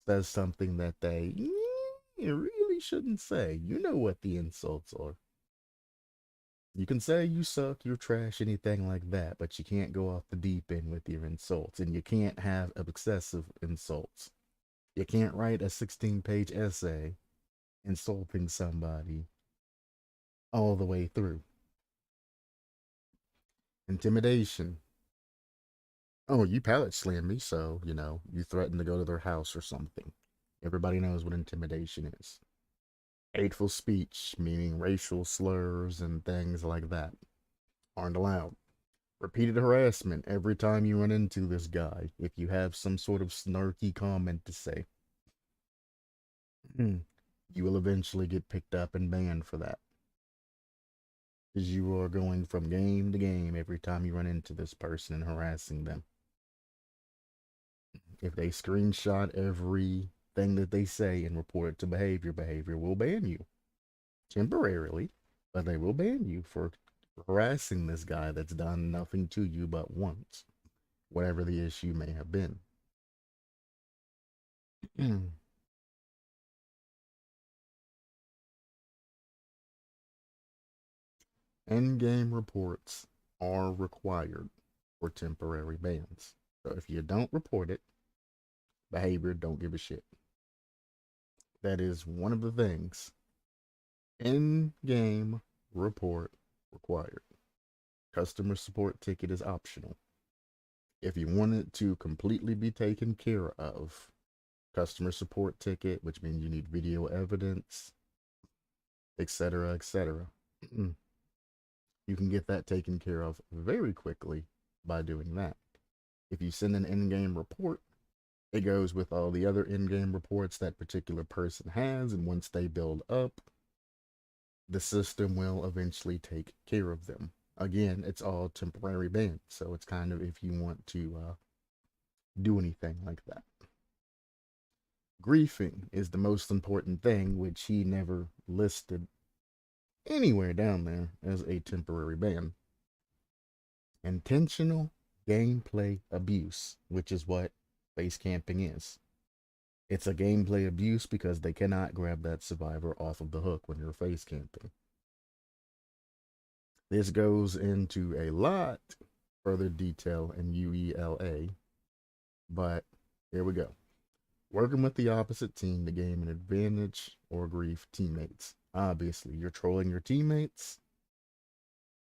says something that they really shouldn't say, you know what the insults are. You can say you suck, you're trash, anything like that, but you can't go off the deep end with your insults, and you can't have excessive insults. You can't write a 16-page essay insulting somebody all the way through. Intimidation. Oh, you pallet slammed me, so, you threaten to go to their house or something. Everybody knows what intimidation is. Hateful speech, meaning racial slurs and things like that, aren't allowed. Repeated harassment every time you run into this guy. If you have some sort of snarky comment to say, you will eventually get picked up and banned for that. Because you are going from game to game every time you run into this person and harassing them. If they screenshot everything that they say and report it to behavior will ban you temporarily, but they will ban you for harassing this guy that's done nothing to you but once, whatever the issue may have been. In-game reports are required for temporary bans. So if you don't report it, behavior don't give a shit. That is one of the things. In-game report required. Customer support ticket is optional. If you want it to completely be taken care of, customer support ticket, which means you need video evidence, etc., etc. You can get that taken care of very quickly by doing that. If you send an in-game report, it goes with all the other in-game reports that particular person has, and once they build up, the system will eventually take care of them. Again, it's all temporary bans, so it's kind of if you want to do anything like that. Griefing is the most important thing, which he never listed anywhere down there as a temporary ban. Intentional gameplay abuse, which is what face camping is. It's a gameplay abuse because they cannot grab that survivor off of the hook when you're face camping. This goes into a lot further detail in UELA, but here we go. Working with the opposite team to gain an advantage or grief teammates. Obviously, you're trolling your teammates.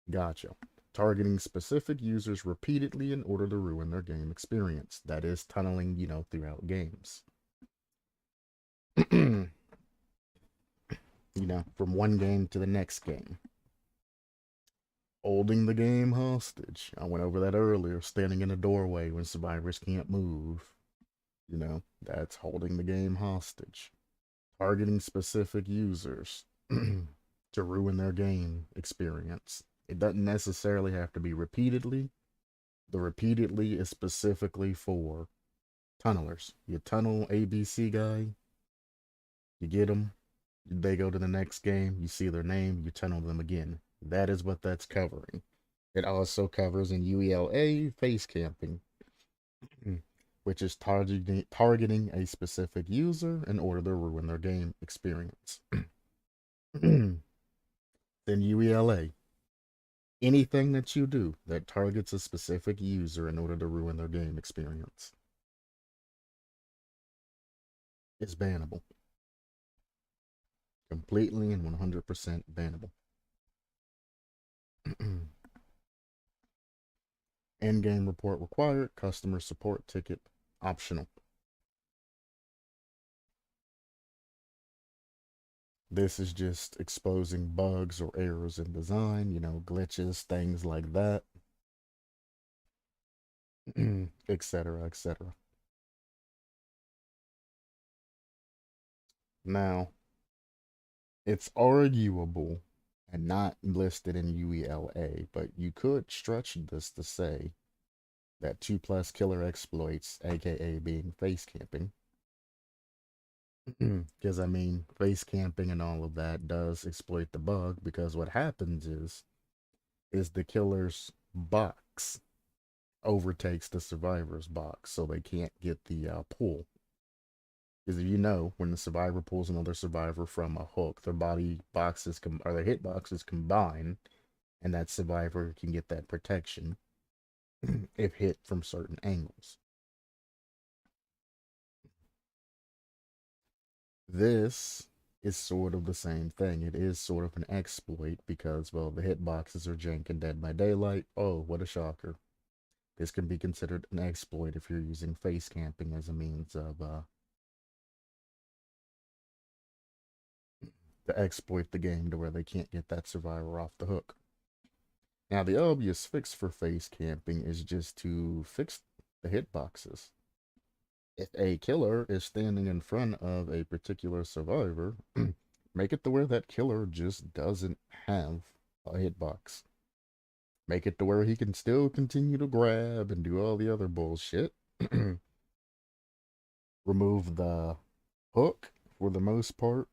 Gotcha. Targeting specific users repeatedly in order to ruin their game experience. That is tunneling, throughout games. From one game to the next game. Holding the game hostage. I went over that earlier. Standing in a doorway when survivors can't move. That's holding the game hostage. Targeting specific users to ruin their game experience. It doesn't necessarily have to be repeatedly. The repeatedly is specifically for tunnelers. You tunnel ABC guy, you get them, they go to the next game, you see their name, you tunnel them again. That is what that's covering. It also covers in UELA face camping, which is targeting a specific user in order to ruin their game experience. Then UELA, anything that you do that targets a specific user in order to ruin their game experience is bannable. Completely and 100% bannable. In-game report required, customer support ticket optional. This is just exposing bugs or errors in design, glitches, things like that, etc., etc. Now, it's arguable and not listed in UELA, but you could stretch this to say that 2+ killer exploits, aka being face camping, because face camping and all of that does exploit the bug, because what happens is the killer's box overtakes the survivor's box, so they can't get the pull. Because when the survivor pulls another survivor from a hook, their body boxes or their hit boxes combine, and that survivor can get that protection if hit from certain angles. This is sort of the same thing. It is sort of an exploit because, well, the hitboxes are jank and Dead by Daylight. Oh, what a shocker. This can be considered an exploit if you're using face camping as a means of to exploit the game to where they can't get that survivor off the hook. Now, the obvious fix for face camping is just to fix the hitboxes. If a killer is standing in front of a particular survivor, make it to where that killer just doesn't have a hitbox. Make it to where he can still continue to grab and do all the other bullshit. Remove the hook for the most part.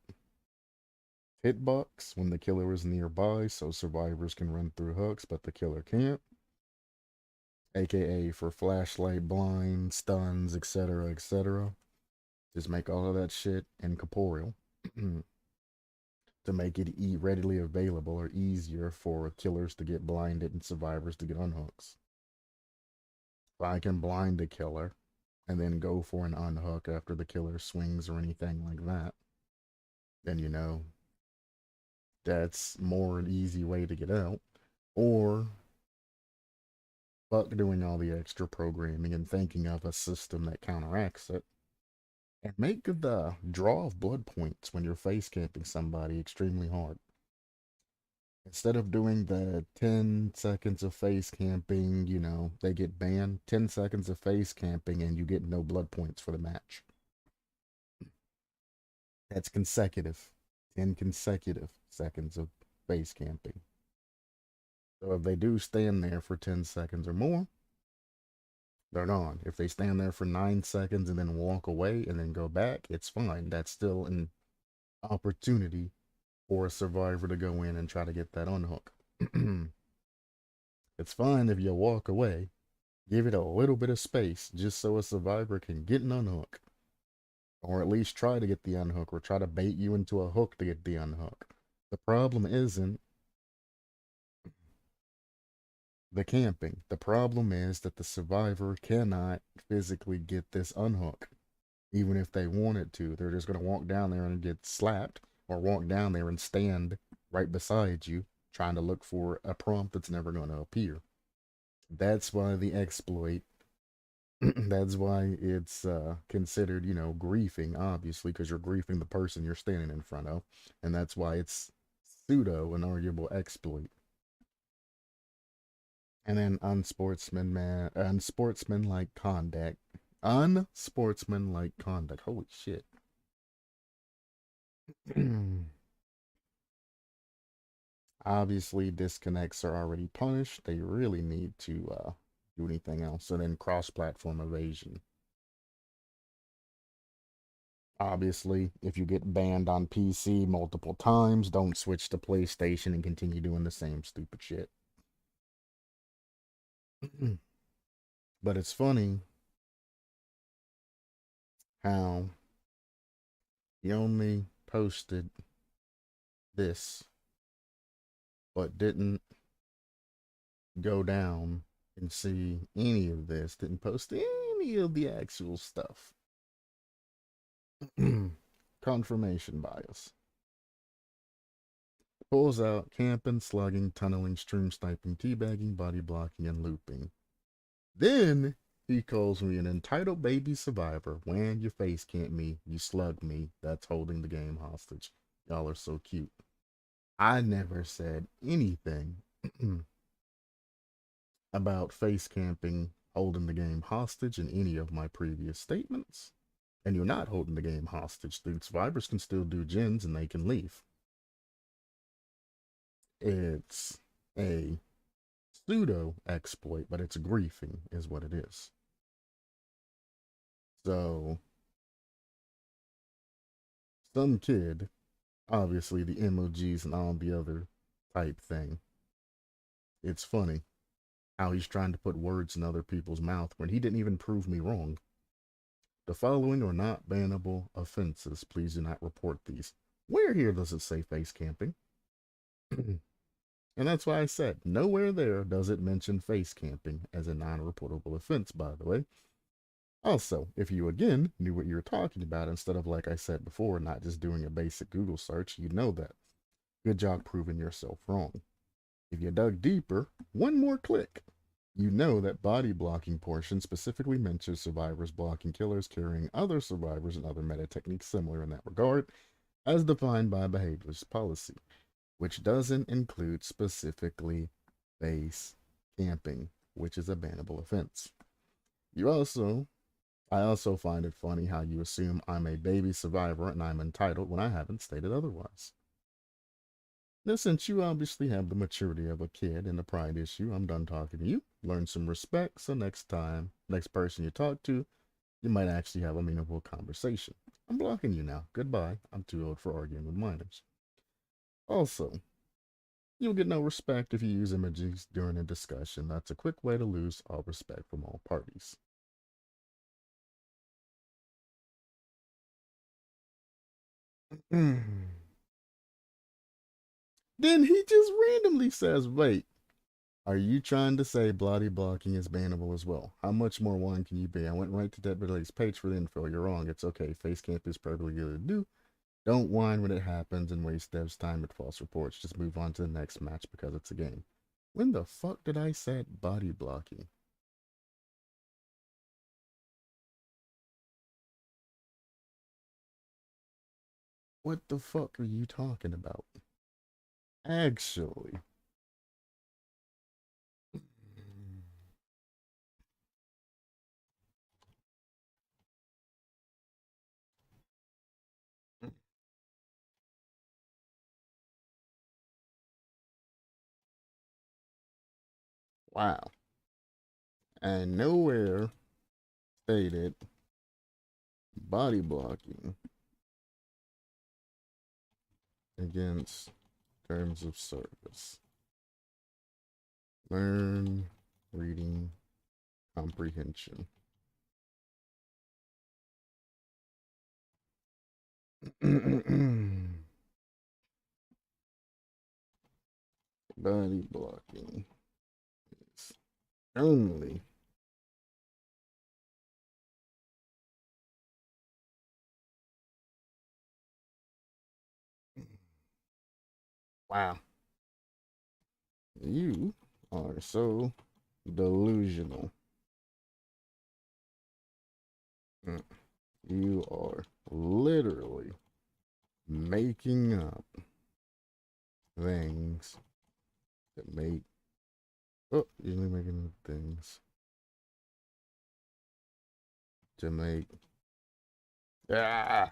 Hitbox when the killer is nearby so survivors can run through hooks but the killer can't. AKA for flashlight, blind, stuns, etc., etc. Just make all of that shit incorporeal. to make it readily available or easier for killers to get blinded and survivors to get unhooks. If I can blind a killer and then go for an unhook after the killer swings or anything like that, then that's more an easy way to get out. Or fuck doing all the extra programming and thinking of a system that counteracts it. And make the draw of blood points when you're face camping somebody extremely hard. Instead of doing the 10 seconds of face camping, they get banned. 10 seconds of face camping and you get no blood points for the match. That's consecutive. 10 consecutive seconds of face camping. So if they do stand there for 10 seconds or more, they're gone. If they stand there for 9 seconds and then walk away and then go back, it's fine. That's still an opportunity for a survivor to go in and try to get that unhook. It's fine if you walk away. Give it a little bit of space just so a survivor can get an unhook. Or at least try to get the unhook, or try to bait you into a hook to get the unhook. The problem isn't the camping. The problem is that the survivor cannot physically get this unhook. Even if they wanted to, they're just going to walk down there and get slapped, or walk down there and stand right beside you, trying to look for a prompt that's never going to appear. That's why the exploit, that's why it's considered, griefing, obviously, because you're griefing the person you're standing in front of. And that's why it's pseudo an arguable exploit. And then unsportsmanlike conduct. Unsportsmanlike conduct. Holy shit. Obviously, disconnects are already punished. They really need to do anything else. And then cross-platform evasion. Obviously, if you get banned on PC multiple times, don't switch to PlayStation and continue doing the same stupid shit. But it's funny how he only posted this, but didn't go down and see any of this, didn't post any of the actual stuff. Confirmation bias. Pulls out camping, slugging, tunneling, stream sniping, teabagging, body blocking, and looping. Then he calls me an entitled baby survivor. When you face camp me, you slug me. That's holding the game hostage. Y'all are so cute. I never said anything about face camping holding the game hostage in any of my previous statements. And you're not holding the game hostage, dude. Survivors can still do gens and they can leave. It's a pseudo exploit, but it's griefing, is what it is. So, some kid, obviously the emojis and all the other type thing, it's funny how he's trying to put words in other people's mouth when he didn't even prove me wrong. The following are not bannable offenses. Please do not report these. Where here does it say face camping? And that's why I said nowhere there does it mention face camping as a non-reportable offense, by the way. Also, if you again knew what you were talking about instead of, like I said before, not just doing a basic Google search, you'd know that. Good job proving yourself wrong. If you dug deeper, one more click, you know that body blocking portion specifically mentions survivors blocking killers carrying other survivors and other meta techniques similar in that regard, as defined by behaviorist policy, which doesn't include specifically face camping, which is a bannable offense. I also find it funny how you assume I'm a baby survivor and I'm entitled when I haven't stated otherwise. Now, since you obviously have the maturity of a kid and the pride issue, I'm done talking to you. Learn some respect, so next person you talk to, you might actually have a meaningful conversation. I'm blocking you now. Goodbye. I'm too old for arguing with minors. Also, you'll get no respect if you use images during a discussion. That's a quick way to lose all respect from all parties. Then he just randomly says, wait, are you trying to say body blocking is bannable as well? How much more wine can you be? I went right to Dead Relays page for the info. You're wrong. It's okay. Face camp is perfectly good to do. Don't whine when it happens and waste devs' time with false reports. Just move on to the next match because it's a game. When the fuck did I set body blocking? What the fuck are you talking about? Actually. Wow. And nowhere stated body blocking against terms of service. Learn reading comprehension. Body blocking is only wow. You are so delusional. You are literally making up things that make usually making up things to make ah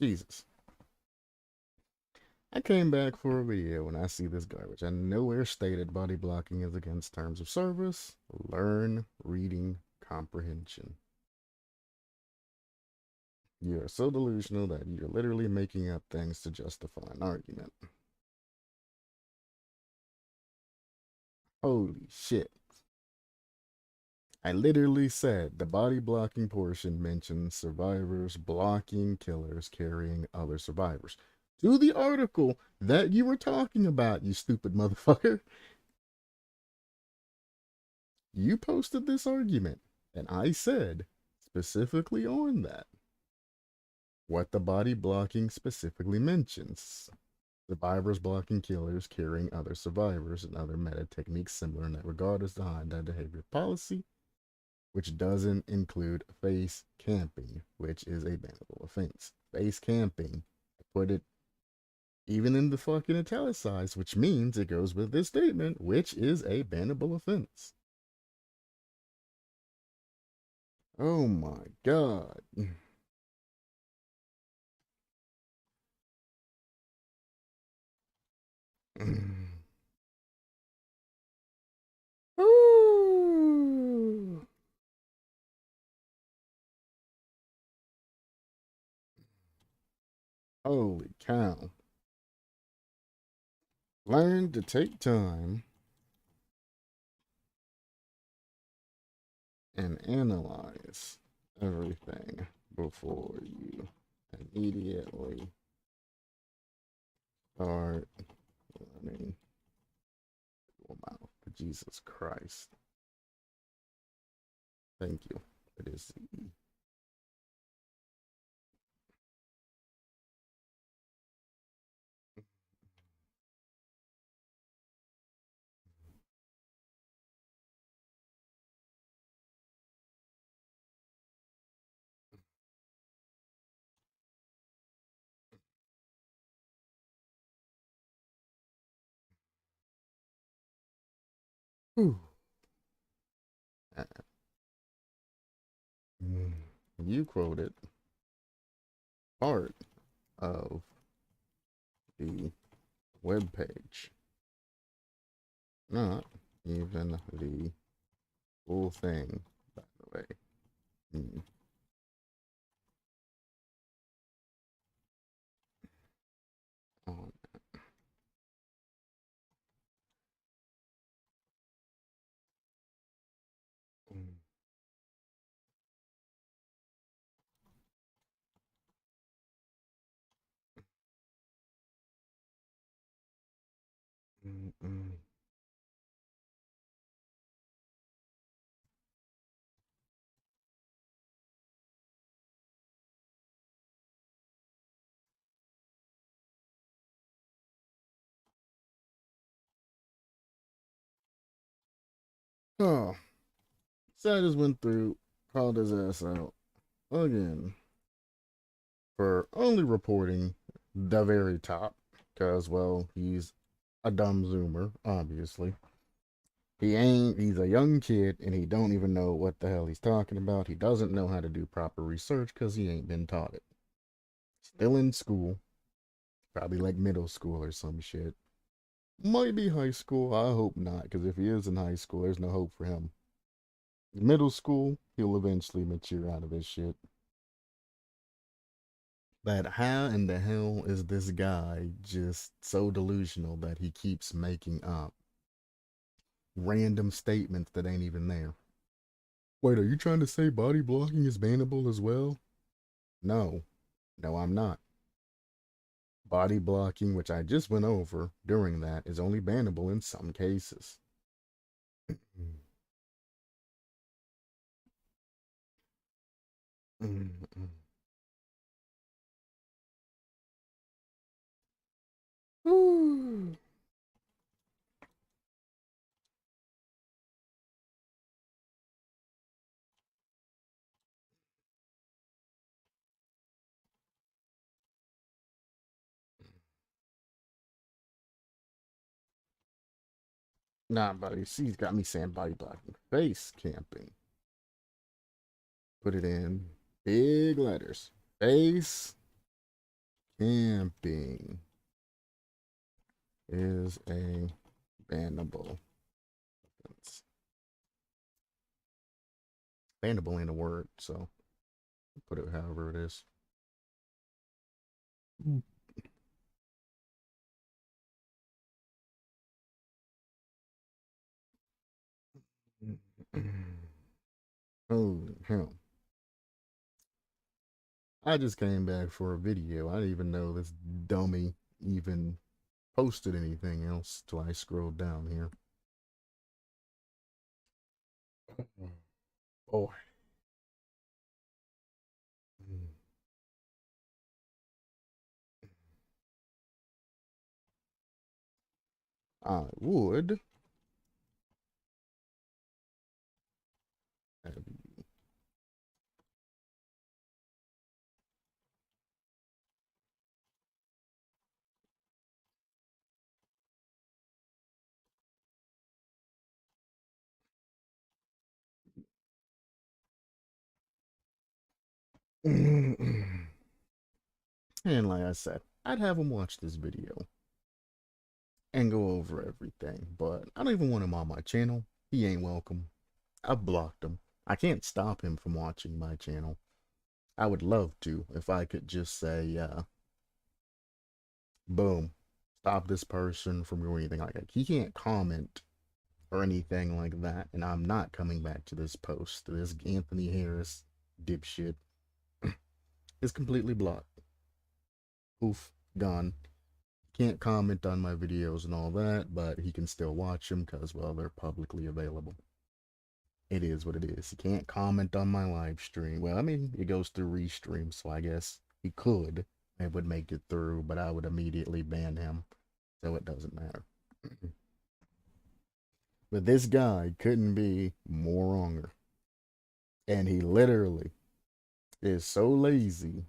Jesus. I came back for a video when I see this garbage. I nowhere stated body blocking is against terms of service. Learn reading comprehension. You are so delusional that you're literally making up things to justify an argument. Holy shit. I literally said the body blocking portion mentions survivors blocking killers carrying other survivors. To the article that you were talking about, you stupid motherfucker. You posted this argument, and I said specifically on that what the body blocking specifically mentions. Survivors blocking killers carrying other survivors and other meta techniques similar in that regard as the high behavior policy, which doesn't include face camping, which is a bannable offense. Face camping, I put it even in the fucking italicized, which means it goes with this statement, which is a bannable offense. Oh my god. Ooh. Holy cow. Learn to take time and analyze everything before you immediately start running your mouth. Jesus Christ. Thank you. It is whew. You quoted part of the web page, not even the full thing, by the way. Mm. Oh, Mm-mm. Oh, so I just went through, called his ass out again for only reporting the very top, because, well, he's a dumb zoomer, obviously. He's a young kid and he don't even know what the hell he's talking about. He doesn't know how to do proper research because he ain't been taught it. Still in school, probably like middle school or some shit. Might be high school. I hope not, because if he is in high school, there's no hope for him. Middle school, he'll eventually mature out of his shit. But how in the hell is this guy just so delusional that he keeps making up random statements that ain't even there? Wait, are you trying to say body blocking is bannable as well? No, no, I'm not. Body blocking, which I just went over during that, is only bannable in some cases. Nah, buddy, she's got me saying body blocking. Face camping. Put it in big letters. Face camping is a bannable offense. Bannable ain't a word, so put it however it is. Holy hell. I just came back for a video. I didn't even know this dummy even posted anything else till I scrolled down here. Boy. I would have you. And like I said, I'd have him watch this video and go over everything, but I don't even want him on my channel. He ain't welcome. I've blocked him. I can't stop him from watching my channel. I would love to if I could just say, boom, stop this person from doing anything like that. He can't comment or anything like that, and I'm not coming back to this post. This Anthony Harris dipshit is completely blocked. Oof, gone. Can't comment on my videos and all that, but he can still watch them because, well, they're publicly available. It is what it is. He can't comment on my live stream. Well, I mean, it goes through restream, so I guess he could. It would make it through, but I would immediately ban him, so it doesn't matter. But this guy couldn't be more wronger. And he literally is so lazy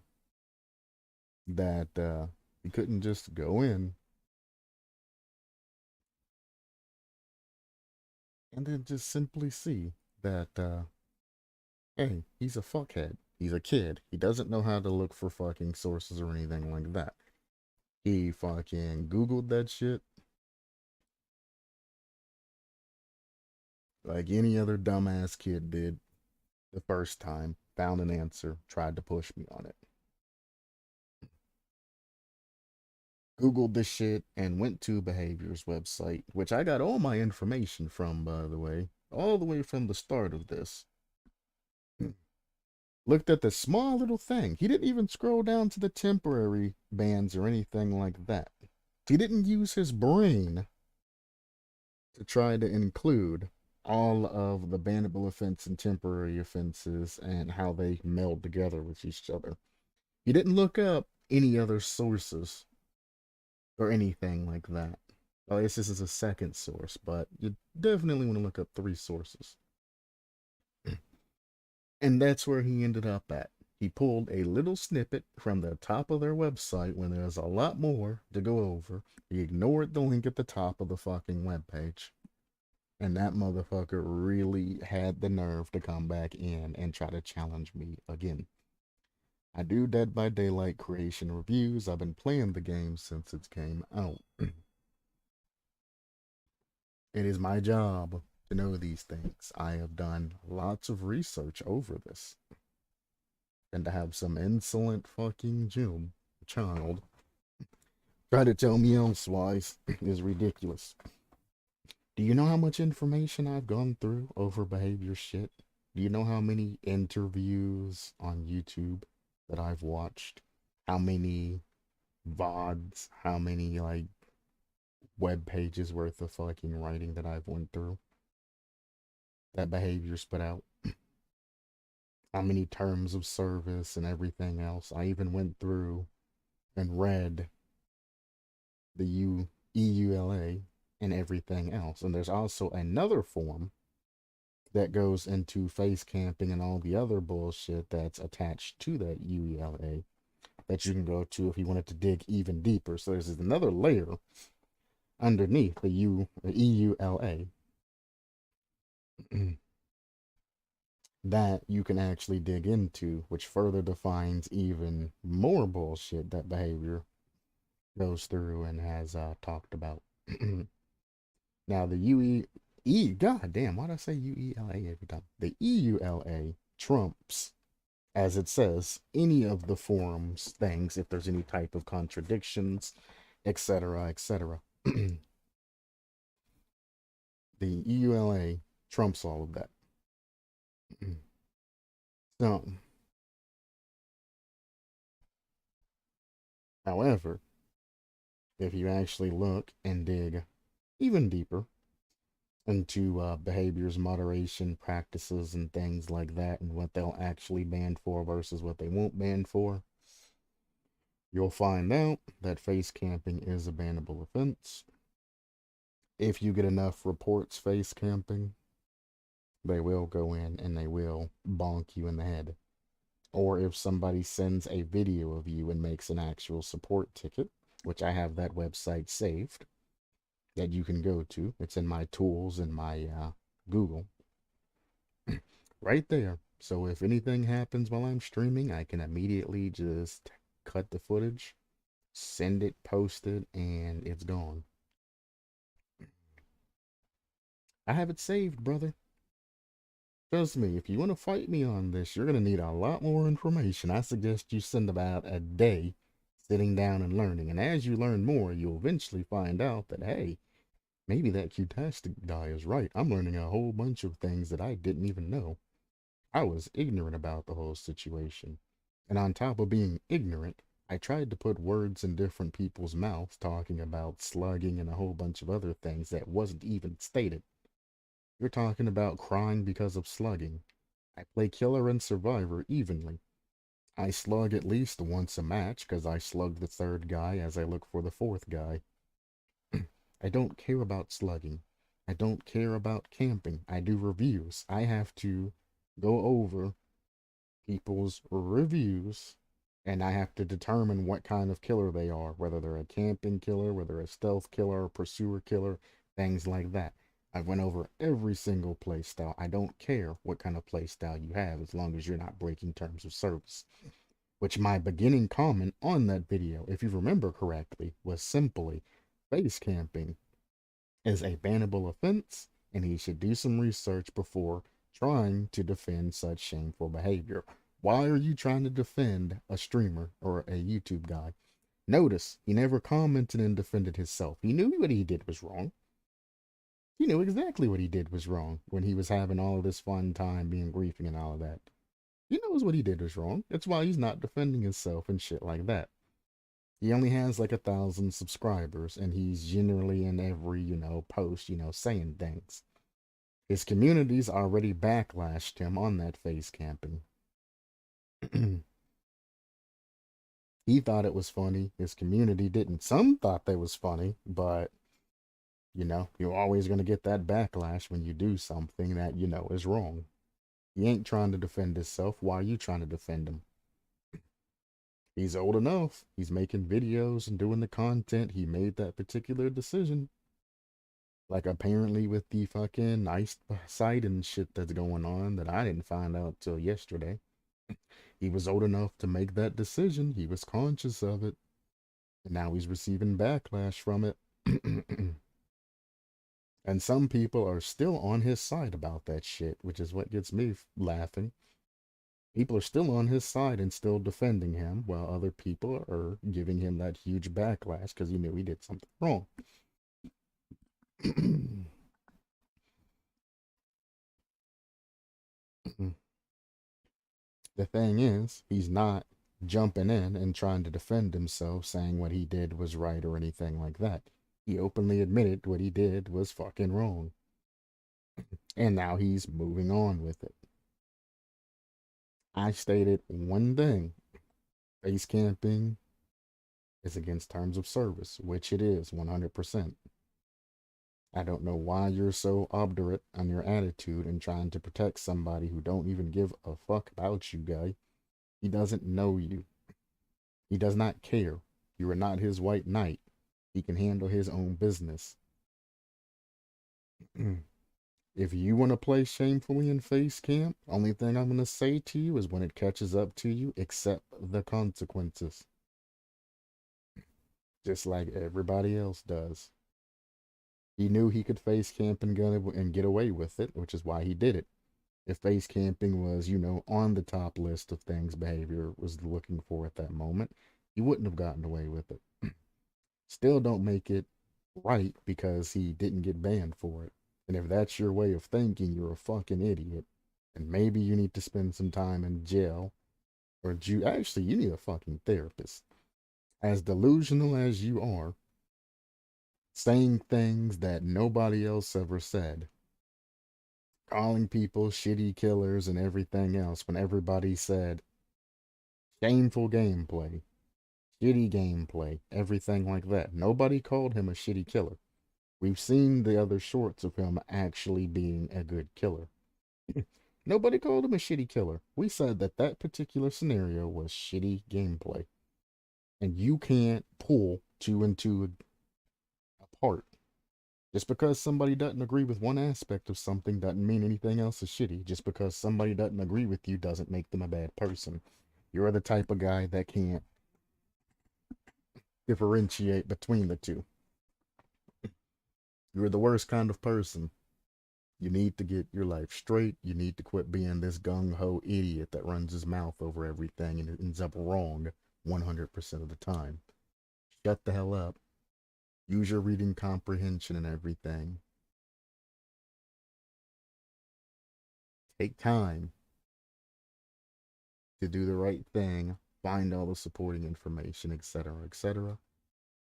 that he couldn't just go in and then just simply see that, hey, he's a fuckhead. He's a kid. He doesn't know how to look for fucking sources or anything like that. He fucking Googled that shit like any other dumbass kid did the first time, found an answer, tried to push me on it. Googled this shit and went to Behavior's website, which I got all my information from, by the way, all the way from the start of this. Looked at the small little thing. He didn't even scroll down to the temporary bans or anything like that. He didn't use his brain to try to include all of the bannable offense and temporary offenses and how they meld together with each other. You didn't look up any other sources or anything like that. Well, this is a second source, but you definitely want to look up three sources. And that's where he ended up at. He pulled a little snippet from the top of their website when there's a lot more to go over. He ignored the link at the top of the fucking webpage. And that motherfucker really had the nerve to come back in and try to challenge me again. I do Dead by Daylight creation reviews. I've been playing the game since it came out. It is my job to know these things. I have done lots of research over this. And to have some insolent fucking child try to tell me elsewise is ridiculous. Do you know how much information I've gone through over behavior shit? Do you know how many interviews on YouTube that I've watched? How many VODs? How many, like, web pages worth of fucking writing that I've went through? That behavior spit out. How many terms of service and everything else. I even went through and read the EULA and everything else. And there's also another form that goes into face camping and all the other bullshit that's attached to that EULA that you can go to if you wanted to dig even deeper. So there's another layer underneath the EULA that you can actually dig into, which further defines even more bullshit that behavior goes through and has talked about. Now, the God damn, why did I say UELA every time? The EULA trumps, as it says, any of the forum's things if there's any type of contradictions, etc., etc. The EULA trumps all of that. So, however, if you actually look and dig even deeper into behaviors, moderation practices, and things like that, and what they'll actually ban for versus what they won't ban for, you'll find out that face camping is a bannable offense. If you get enough reports face camping, they will go in and they will bonk you in the head. Or if somebody sends a video of you and makes an actual support ticket, which I have that website saved that you can go to. It's in my tools in my Google. Right there. So if anything happens while I'm streaming, I can immediately just cut the footage, send it, post it, and it's gone. I have it saved, brother. Trust me, if you want to fight me on this, you're going to need a lot more information. I suggest you spend about a day sitting down and learning. And as you learn more, you'll eventually find out that, hey, maybe that QTASTIC guy is right. I'm learning a whole bunch of things that I didn't even know. I was ignorant about the whole situation. And on top of being ignorant, I tried to put words in different people's mouths talking about slugging and a whole bunch of other things that wasn't even stated. You're talking about crying because of slugging. I play killer and survivor evenly. I slug at least once a match because I slug the third guy as I look for the fourth guy. I don't care about slugging. I don't care about camping. I do reviews. I have to go over people's reviews and I have to determine what kind of killer they are, whether they're a camping killer, whether they're a stealth killer, a pursuer killer, things like that. I went over every single playstyle. I don't care what kind of playstyle you have as long as you're not breaking terms of service. Which my beginning comment on that video, if you remember correctly, was simply base camping is a bannable offense and he should do some research before trying to defend such shameful behavior. Why are you trying to defend a streamer or a YouTube guy? Notice he never commented and defended himself. He knew what he did was wrong. He knew exactly what he did was wrong when he was having all of this fun time being griefing and all of that. He knows what he did was wrong. That's why he's not defending himself and shit like that. He only has like 1,000 subscribers, and he's generally in every, post, saying things. His community's already backlashed him on that face camping. He thought it was funny. His community didn't. Some thought they was funny, but you're always gonna get that backlash when you do something that is wrong. He ain't trying to defend himself. Why are you trying to defend him? He's old enough. He's making videos and doing the content. He made that particular decision. Like apparently with the fucking ice site and shit that's going on that I didn't find out till yesterday. He was old enough to make that decision. He was conscious of it. And now he's receiving backlash from it. And some people are still on his side about that shit, which is what gets me laughing. People are still on his side and still defending him, while other people are giving him that huge backlash because he knew he did something wrong. The thing is, he's not jumping in and trying to defend himself, saying what he did was right or anything like that. He openly admitted what he did was fucking wrong. And now he's moving on with it. I stated one thing: face camping is against terms of service, which it is 100%. I don't know why you're so obdurate on your attitude and trying to protect somebody who don't even give a fuck about you, guy. He doesn't know you. He does not care. You are not his white knight. He can handle his own business. If you want to play shamefully in face camp, only thing I'm going to say to you is when it catches up to you, accept the consequences. Just like everybody else does. He knew he could face camp and get away with it, which is why he did it. If face camping was, on the top list of things behavior was looking for at that moment, he wouldn't have gotten away with it. Still don't make it right because he didn't get banned for it. And if that's your way of thinking, you're a fucking idiot. And maybe you need to spend some time in jail. Or actually, you need a fucking therapist. As delusional as you are, saying things that nobody else ever said, calling people shitty killers and everything else when everybody said shameful gameplay, shitty gameplay, everything like that. Nobody called him a shitty killer. We've seen the other shorts of him actually being a good killer. Nobody called him a shitty killer. We said that that particular scenario was shitty gameplay. And you can't pull two and two apart. Just because somebody doesn't agree with one aspect of something doesn't mean anything else is shitty. Just because somebody doesn't agree with you doesn't make them a bad person. You're the type of guy that can't differentiate between the two. You're the worst kind of person. You need to get your life straight. You need to quit being this gung ho idiot that runs his mouth over everything and it ends up wrong 100% of the time. Shut the hell up. Use your reading comprehension and everything. Take time to do the right thing, find all the supporting information, etc., etc.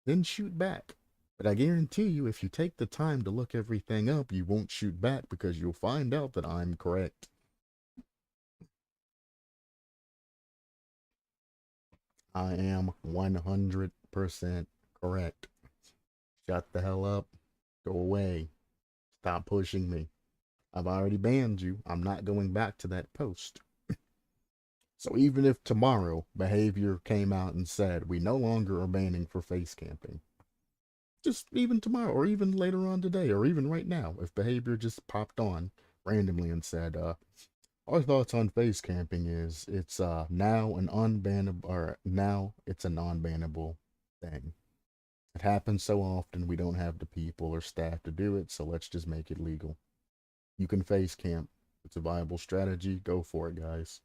Then shoot back. But I guarantee you, if you take the time to look everything up, you won't shoot back because you'll find out that I'm correct. I am 100% correct. Shut the hell up. Go away. Stop pushing me. I've already banned you. I'm not going back to that post. So even if tomorrow behavior came out and said we no longer are banning for face camping, just even tomorrow or even later on today or even right now, if behavior just popped on randomly and said, our thoughts on face camping is it's now an unbannable or now it's a non-bannable thing. It happens so often we don't have the people or staff to do it, so let's just make it legal. You can face camp. It's a viable strategy. Go for it, guys.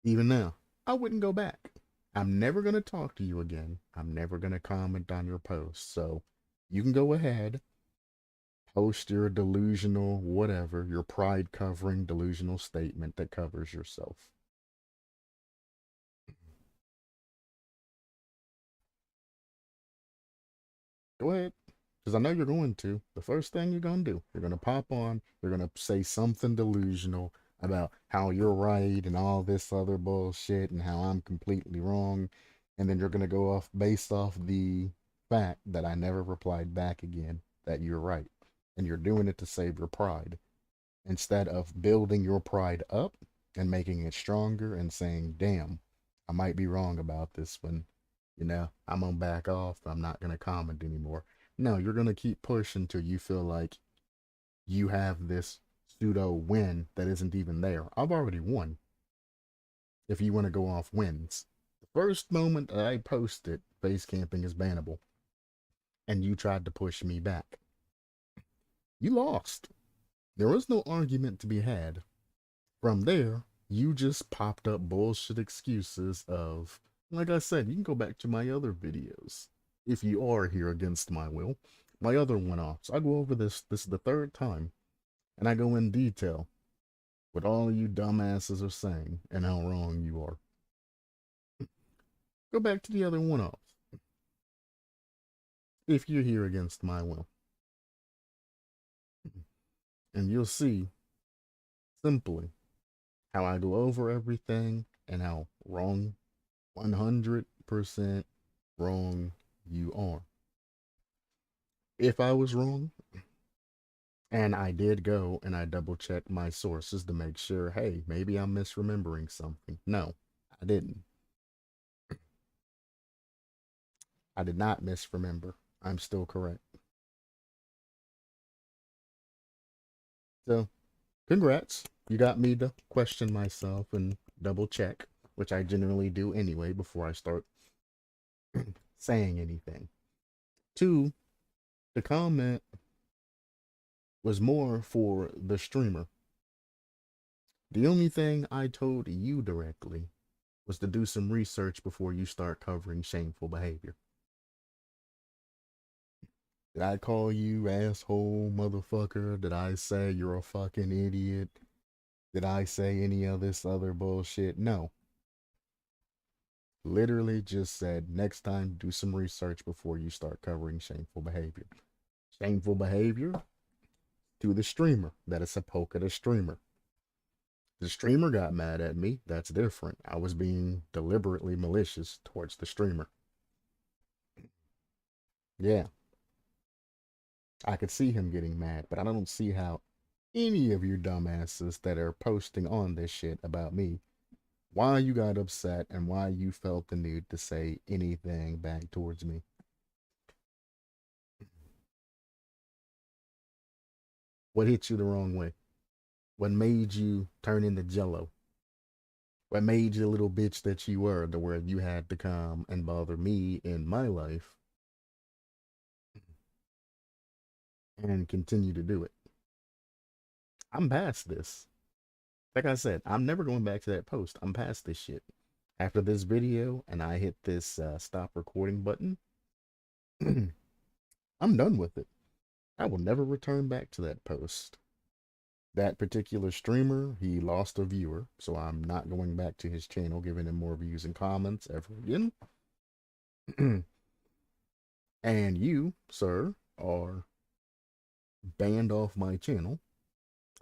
Even now, I wouldn't go back. I'm never going to talk to you again. I'm never going to comment on your post. So you can go ahead, post your delusional, whatever, your pride covering delusional statement that covers yourself. Go ahead. Because I know you're going to. The first thing you're going to do, you're going to pop on, you're going to say something delusional about how you're right and all this other bullshit and how I'm completely wrong. And then you're going to go off based off the fact that I never replied back again that you're right. And you're doing it to save your pride instead of building your pride up and making it stronger and saying, damn, I might be wrong about this one. I'm gonna back off. I'm not gonna comment anymore. No, you're gonna keep pushing till you feel like you have this pseudo win that isn't even there. I've already won. If you want to go off wins, the first moment that I posted base camping is bannable, and you tried to push me back, you lost. There was no argument to be had. From there, you just popped up bullshit excuses of, like I said, you can go back to my other videos if you are here against my will. My other one-offs. I go over this. This is the third time, and I go in detail what all you dumbasses are saying and how wrong you are. Go back to the other one-offs if you're here against my will, and you'll see simply how I go over everything and how wrong, 100% wrong you are. If I was wrong, and I did go and I double checked my sources to make sure, hey, maybe I'm misremembering something. No, I didn't. I did not misremember. I'm still correct. So, congrats. You got me to question myself and double check, which I generally do anyway before I start saying anything. Two, the comment was more for the streamer. The only thing I told you directly was to do some research before you start covering shameful behavior. Did I call you asshole motherfucker? Did I say you're a fucking idiot? Did I say any of this other bullshit? No. Literally just said next time do some research before you start covering shameful behavior. Shameful behavior to the streamer. That is a poke at a streamer. The streamer got mad at me. That's different. I was being deliberately malicious towards the streamer. Yeah. I could see him getting mad, but I don't see how any of you dumbasses that are posting on this shit about me, why you got upset and why you felt the need to say anything back towards me. What hit you the wrong way? What made you turn into jello? What made you the little bitch that you were to where you had to come and bother me in my life and continue to do it? I'm past this. Like I said, I'm never going back to that post. I'm past this shit. After this video and I hit this stop recording button, I'm done with it. I will never return back to that post. That particular streamer, he lost a viewer, so I'm not going back to his channel, giving him more views and comments ever again. And you, sir, are banned off my channel.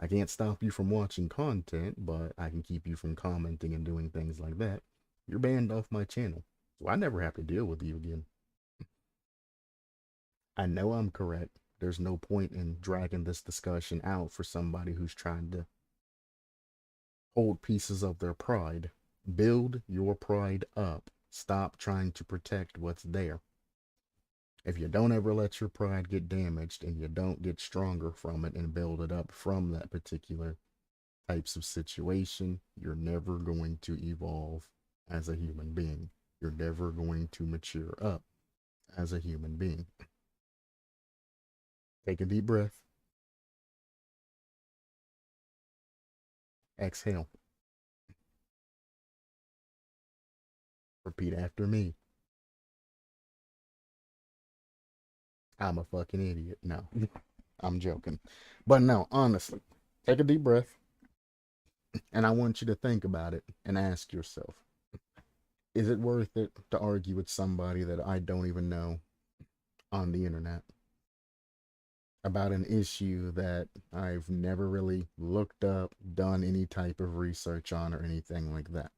I can't stop you from watching content, but I can keep you from commenting and doing things like that. You're banned off my channel, so I never have to deal with you again. I know I'm correct. There's no point in dragging this discussion out for somebody who's trying to hold pieces of their pride. Build your pride up. Stop trying to protect what's there. If you don't ever let your pride get damaged and you don't get stronger from it and build it up from that particular types of situation, you're never going to evolve as a human being. You're never going to mature up as a human being. Take a deep breath. Exhale. Repeat after me. I'm a fucking idiot. No, I'm joking. But no, honestly, take a deep breath. And I want you to think about it and ask yourself, is it worth it to argue with somebody that I don't even know on the internet about an issue that I've never really looked up, done any type of research on, or anything like that.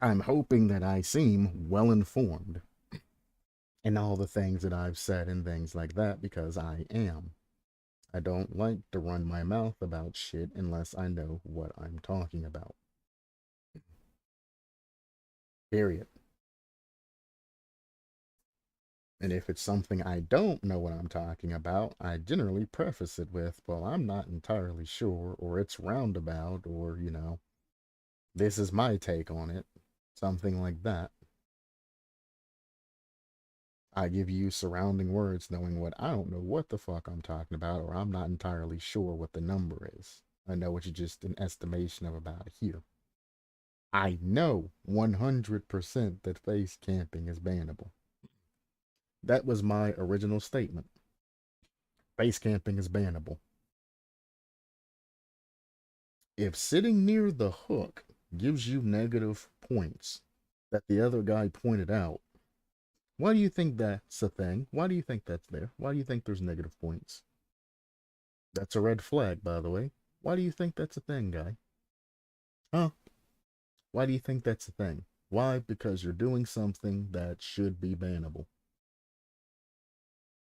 I'm hoping that I seem well informed in all the things that I've said and things like that because I am. I don't like to run my mouth about shit unless I know what I'm talking about. Period. And if it's something I don't know what I'm talking about, I generally preface it with, well, I'm not entirely sure, or it's roundabout, or, this is my take on it. Something like that. I give you surrounding words knowing what I don't know what the fuck I'm talking about, or I'm not entirely sure what the number is. I know it's just an estimation of about here. I know 100% that face camping is bannable. That was my original statement. Face camping is bannable. If sitting near the hook gives you negative points that the other guy pointed out, why do you think that's a thing? Why do you think that's there? Why do you think there's negative points? That's a red flag, by the way. Why do you think that's a thing, guy? Huh? Why do you think that's a thing? Why? Because you're doing something that should be bannable.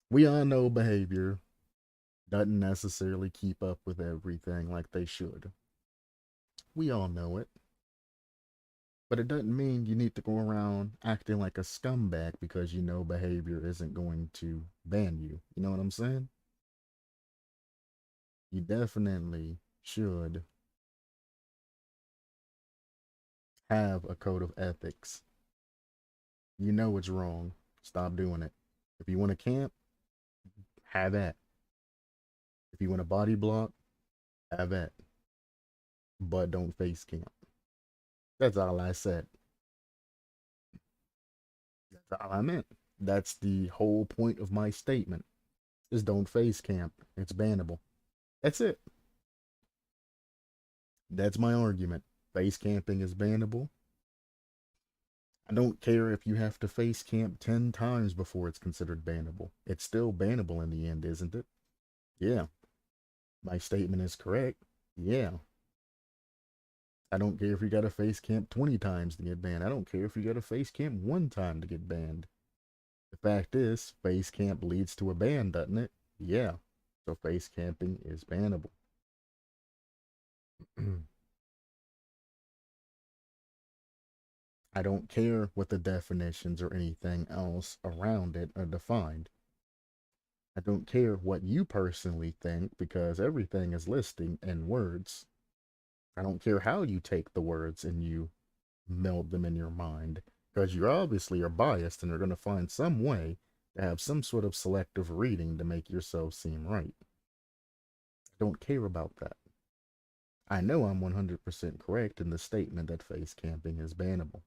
We all know behavior doesn't necessarily keep up with everything like they should. We all know it. But it doesn't mean you need to go around acting like a scumbag because you know behavior isn't going to ban you. You know what I'm saying? You definitely should have a code of ethics. You know it's wrong. Stop doing it. If you want to camp, have that. If you want a body block, have that. But don't face camp. That's all I said. That's all I meant. That's the whole point of my statement. Is don't face camp. It's bannable. That's it. That's my argument. Face camping is bannable. I don't care if you have to face camp 10 times before it's considered bannable. It's still bannable in the end, isn't it? Yeah. My statement is correct. Yeah. I don't care if you got to face camp 20 times to get banned. I don't care if you got to face camp one time to get banned. The fact is, face camp leads to a ban, doesn't it? Yeah. So face camping is bannable. I don't care what the definitions or anything else around it are defined. I don't care what you personally think because everything is listing in words. I don't care how you take the words and you meld them in your mind because you obviously are biased and are going to find some way to have some sort of selective reading to make yourself seem right. I don't care about that. I know I'm 100% correct in the statement that face camping is bannable.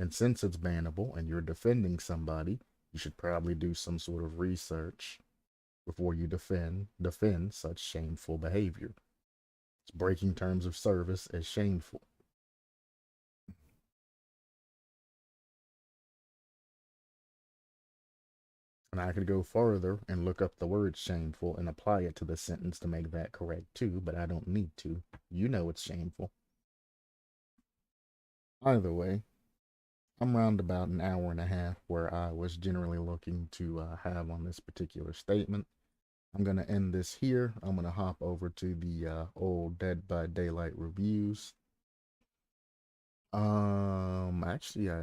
And since it's bannable and you're defending somebody, you should probably do some sort of research before you defend such shameful behavior. It's breaking terms of service as shameful. And I could go further and look up the word shameful and apply it to the sentence to make that correct too, but I don't need to. You know it's shameful. Either way, I'm around about an hour and a half where I was generally looking to have on this particular statement. I'm going to end this here. I'm going to hop over to the old Dead by Daylight reviews. Actually, eh,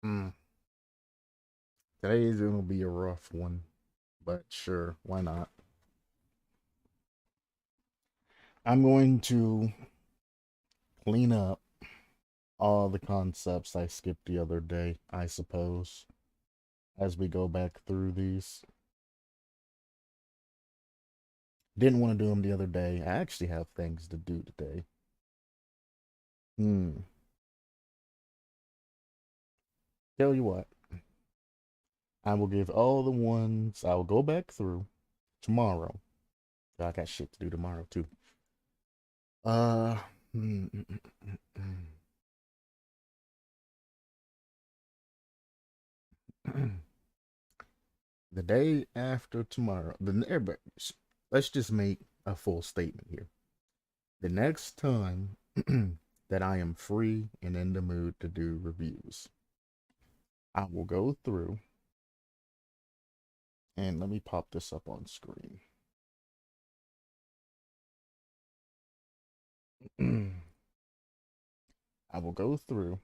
mm. Today's gonna be a rough one, but sure, why not? I'm going to clean up all the concepts I skipped the other day, I suppose, as we go back through these. Didn't want to do them the other day. I actually have things to do today. Hmm. Tell you what, I will give all the ones I will go back through tomorrow. I got shit to do tomorrow too. Uh, hmm, mm, mm, mm, mm. The day after tomorrow, let's just make a full statement here. The next time that I am free and in the mood to do reviews, I will go through and let me pop this up on screen. I will go through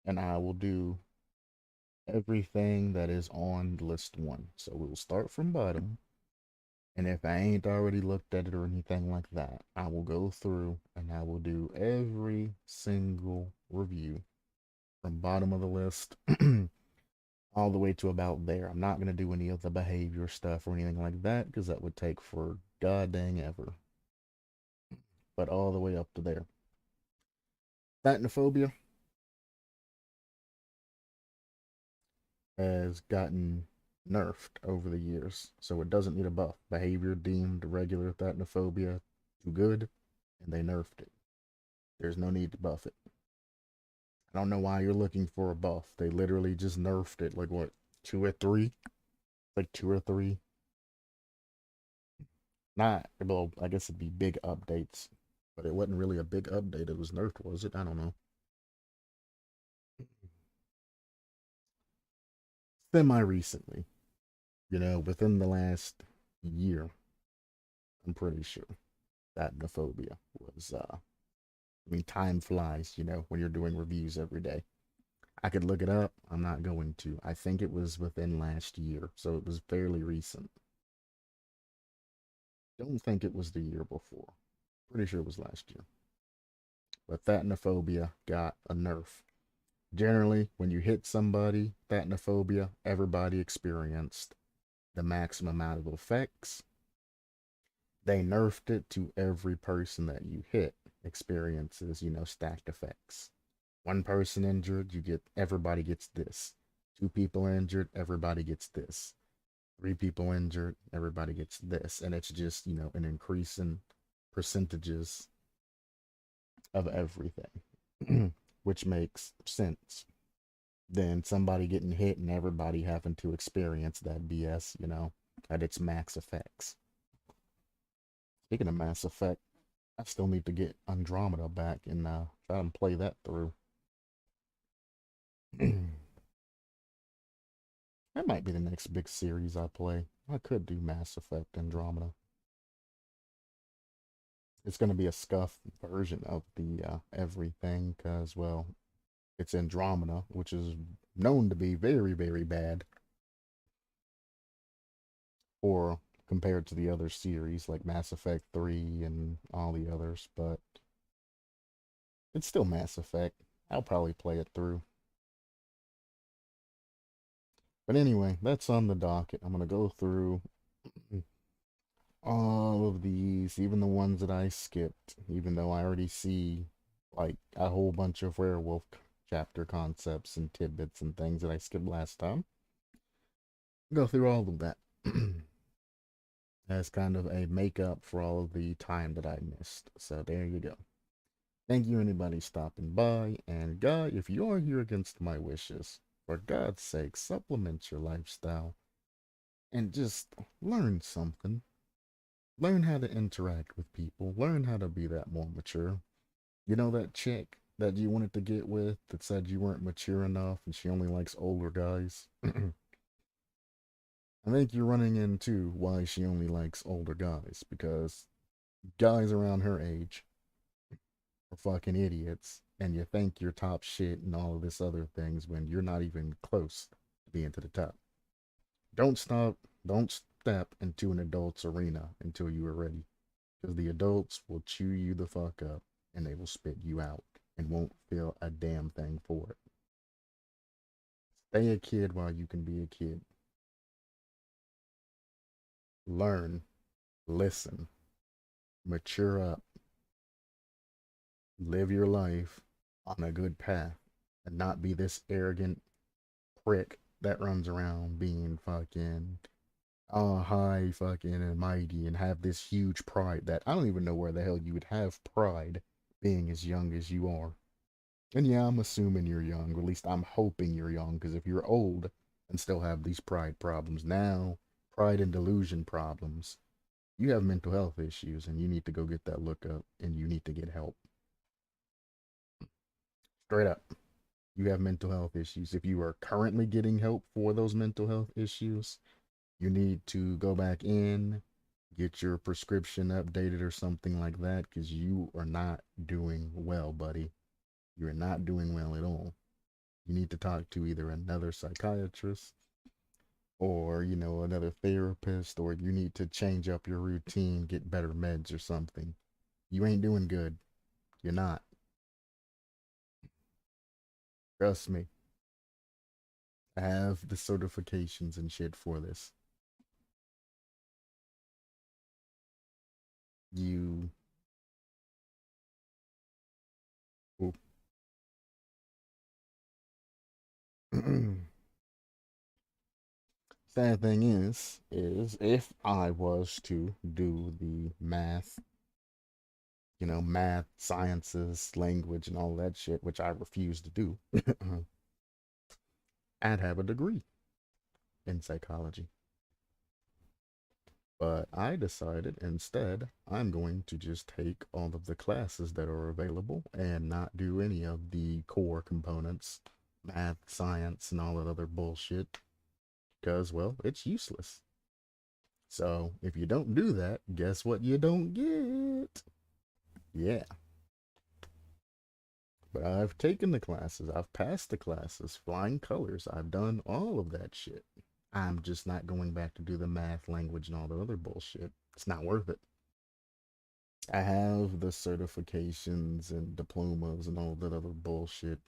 and I will do everything that is on list one. So we'll start from bottom. And if I ain't already looked at it or anything like that, I will go through and I will do every single review from bottom of the list all the way to about there. I'm not going to do any of the behavior stuff or anything like that because that would take for god dang ever. But all the way up to there. Thatanophobia has gotten nerfed over the years, so it doesn't need a buff. Behavior deemed regular Thatanophobia too good, and they nerfed it. There's no need to buff it. I don't know why you're looking for a buff. They literally just nerfed it. Like what, 2 or 3? Like 2 or 3. Not, well, I guess it'd be big updates, but it wasn't really a big update. It was nerfed, was it? I don't know. Semi recently, within the last year, I'm pretty sure that Nophobia was, I mean, time flies, when you're doing reviews every day. I could look it up. I'm not going to. I think it was within last year, so it was fairly recent. Don't think it was the year before. Pretty sure it was last year. But Thatanophobia got a nerf. Generally, when you hit somebody, Thatanophobia, everybody experienced the maximum amount of effects. They nerfed it to every person that you hit experiences, stacked effects. One person injured, everybody gets this. 2 people injured, everybody gets this. 3 people injured, everybody gets this. And it's just, an increase in percentages of everything, which makes sense. Then somebody getting hit and everybody having to experience that BS, at its max effects. Speaking of Mass Effect, I still need to get Andromeda back and try and play that through. That might be the next big series I play. I could do Mass Effect Andromeda. It's going to be a scuff version of the everything because, well, it's Andromeda, which is known to be very, very bad or compared to the other series like Mass Effect 3 and all the others, but it's still Mass Effect. I'll probably play it through. But anyway, that's on the docket. I'm going to go through all of these, even the ones that I skipped, even though I already see like a whole bunch of werewolf chapter concepts and tidbits and things that I skipped last time. Go through all of that as kind of a makeup for all of the time that I missed. So there you go. Thank you, anybody stopping by. And God, if you are here against my wishes, for God's sake, supplement your lifestyle and just learn something. Learn how to interact with people. Learn how to be that more mature. You know that chick that you wanted to get with that said you weren't mature enough and she only likes older guys? I think you're running into why she only likes older guys, because guys around her age are fucking idiots and you think you're top shit and all of this other things when you're not even close to being to the top. Don't step into an adult's arena until you are ready, because the adults will chew you the fuck up and they will spit you out and won't feel a damn thing for it. Stay a kid while you can be a kid. Learn, listen, mature up, live your life on a good path, and not be this arrogant prick that runs around being fucking high fucking and mighty and have this huge pride that I don't even know where the hell you would have pride being as young as you are. And yeah, I'm assuming you're young, or at least I'm hoping you're young, because if you're old and still have these pride problems now, pride and delusion problems, you have mental health issues and you need to go get that look up and you need to get help. Straight up. You have mental health issues. If you are currently getting help for those mental health issues, you need to go back in, get your prescription updated or something like that, because you are not doing well, buddy. You're not doing well at all. You need to talk to either another psychiatrist or, another therapist, or you need to change up your routine, get better meds or something. You ain't doing good. You're not. Trust me. I have the certifications and shit for this. You. Sad thing is if I was to do the math, math, sciences, language, and all that shit, which I refuse to do, I'd have a degree in psychology. But I decided instead I'm going to just take all of the classes that are available and not do any of the core components, math, science, and all that other bullshit, because, well, it's useless. So if you don't do that, guess what you don't get? Yeah. But I've taken the classes, I've passed the classes, flying colors, I've done all of that shit. I'm just not going back to do the math, language, and all the other bullshit. It's not worth it. I have the certifications and diplomas and all that other bullshit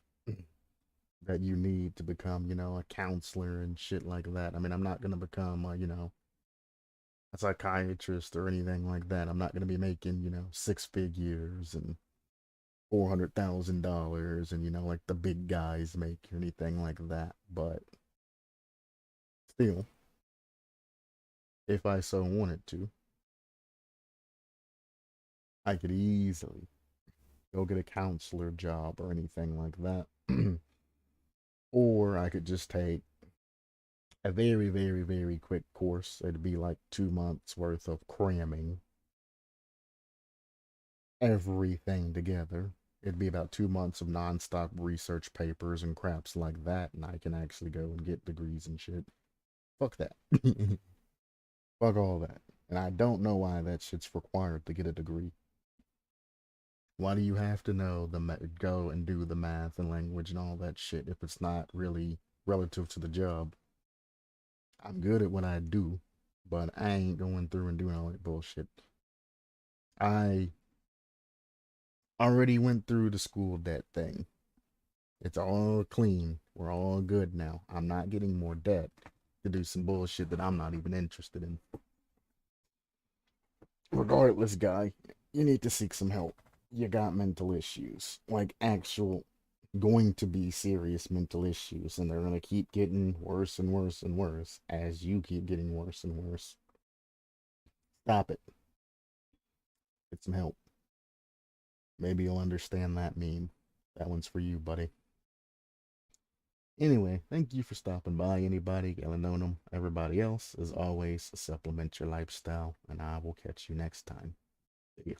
that you need to become, a counselor and shit like that. I mean, I'm not going to become, a psychiatrist or anything like that. I'm not going to be making, six figures and $400,000 and, like the big guys make or anything like that. But still, if I so wanted to, I could easily go get a counselor job or anything like that. Or I could just take a very, very, very quick course. It'd be like 2 months worth of cramming everything together. It'd be about 2 months of nonstop research papers and craps like that, and I can actually go and get degrees and shit. Fuck that. Fuck all that. And I don't know why that shit's required to get a degree. Why do you have to know go and do the math and language and all that shit if it's not really relative to the job? I'm good at what I do, but I ain't going through and doing all that bullshit. I already went through the school debt thing. It's all clean. We're all good now. I'm not getting more debt to do some bullshit that I'm not even interested in. Regardless, guy, you need to seek some help. You got mental issues, like actual, going to be serious mental issues, and they're going to keep getting worse and worse and worse as you keep getting worse and worse. Stop it. Get some help. Maybe you'll understand that meme. That one's for you, buddy. Anyway, thank you for stopping by, anybody, Galanonim, everybody else. As always, supplement your lifestyle, and I will catch you next time. See ya.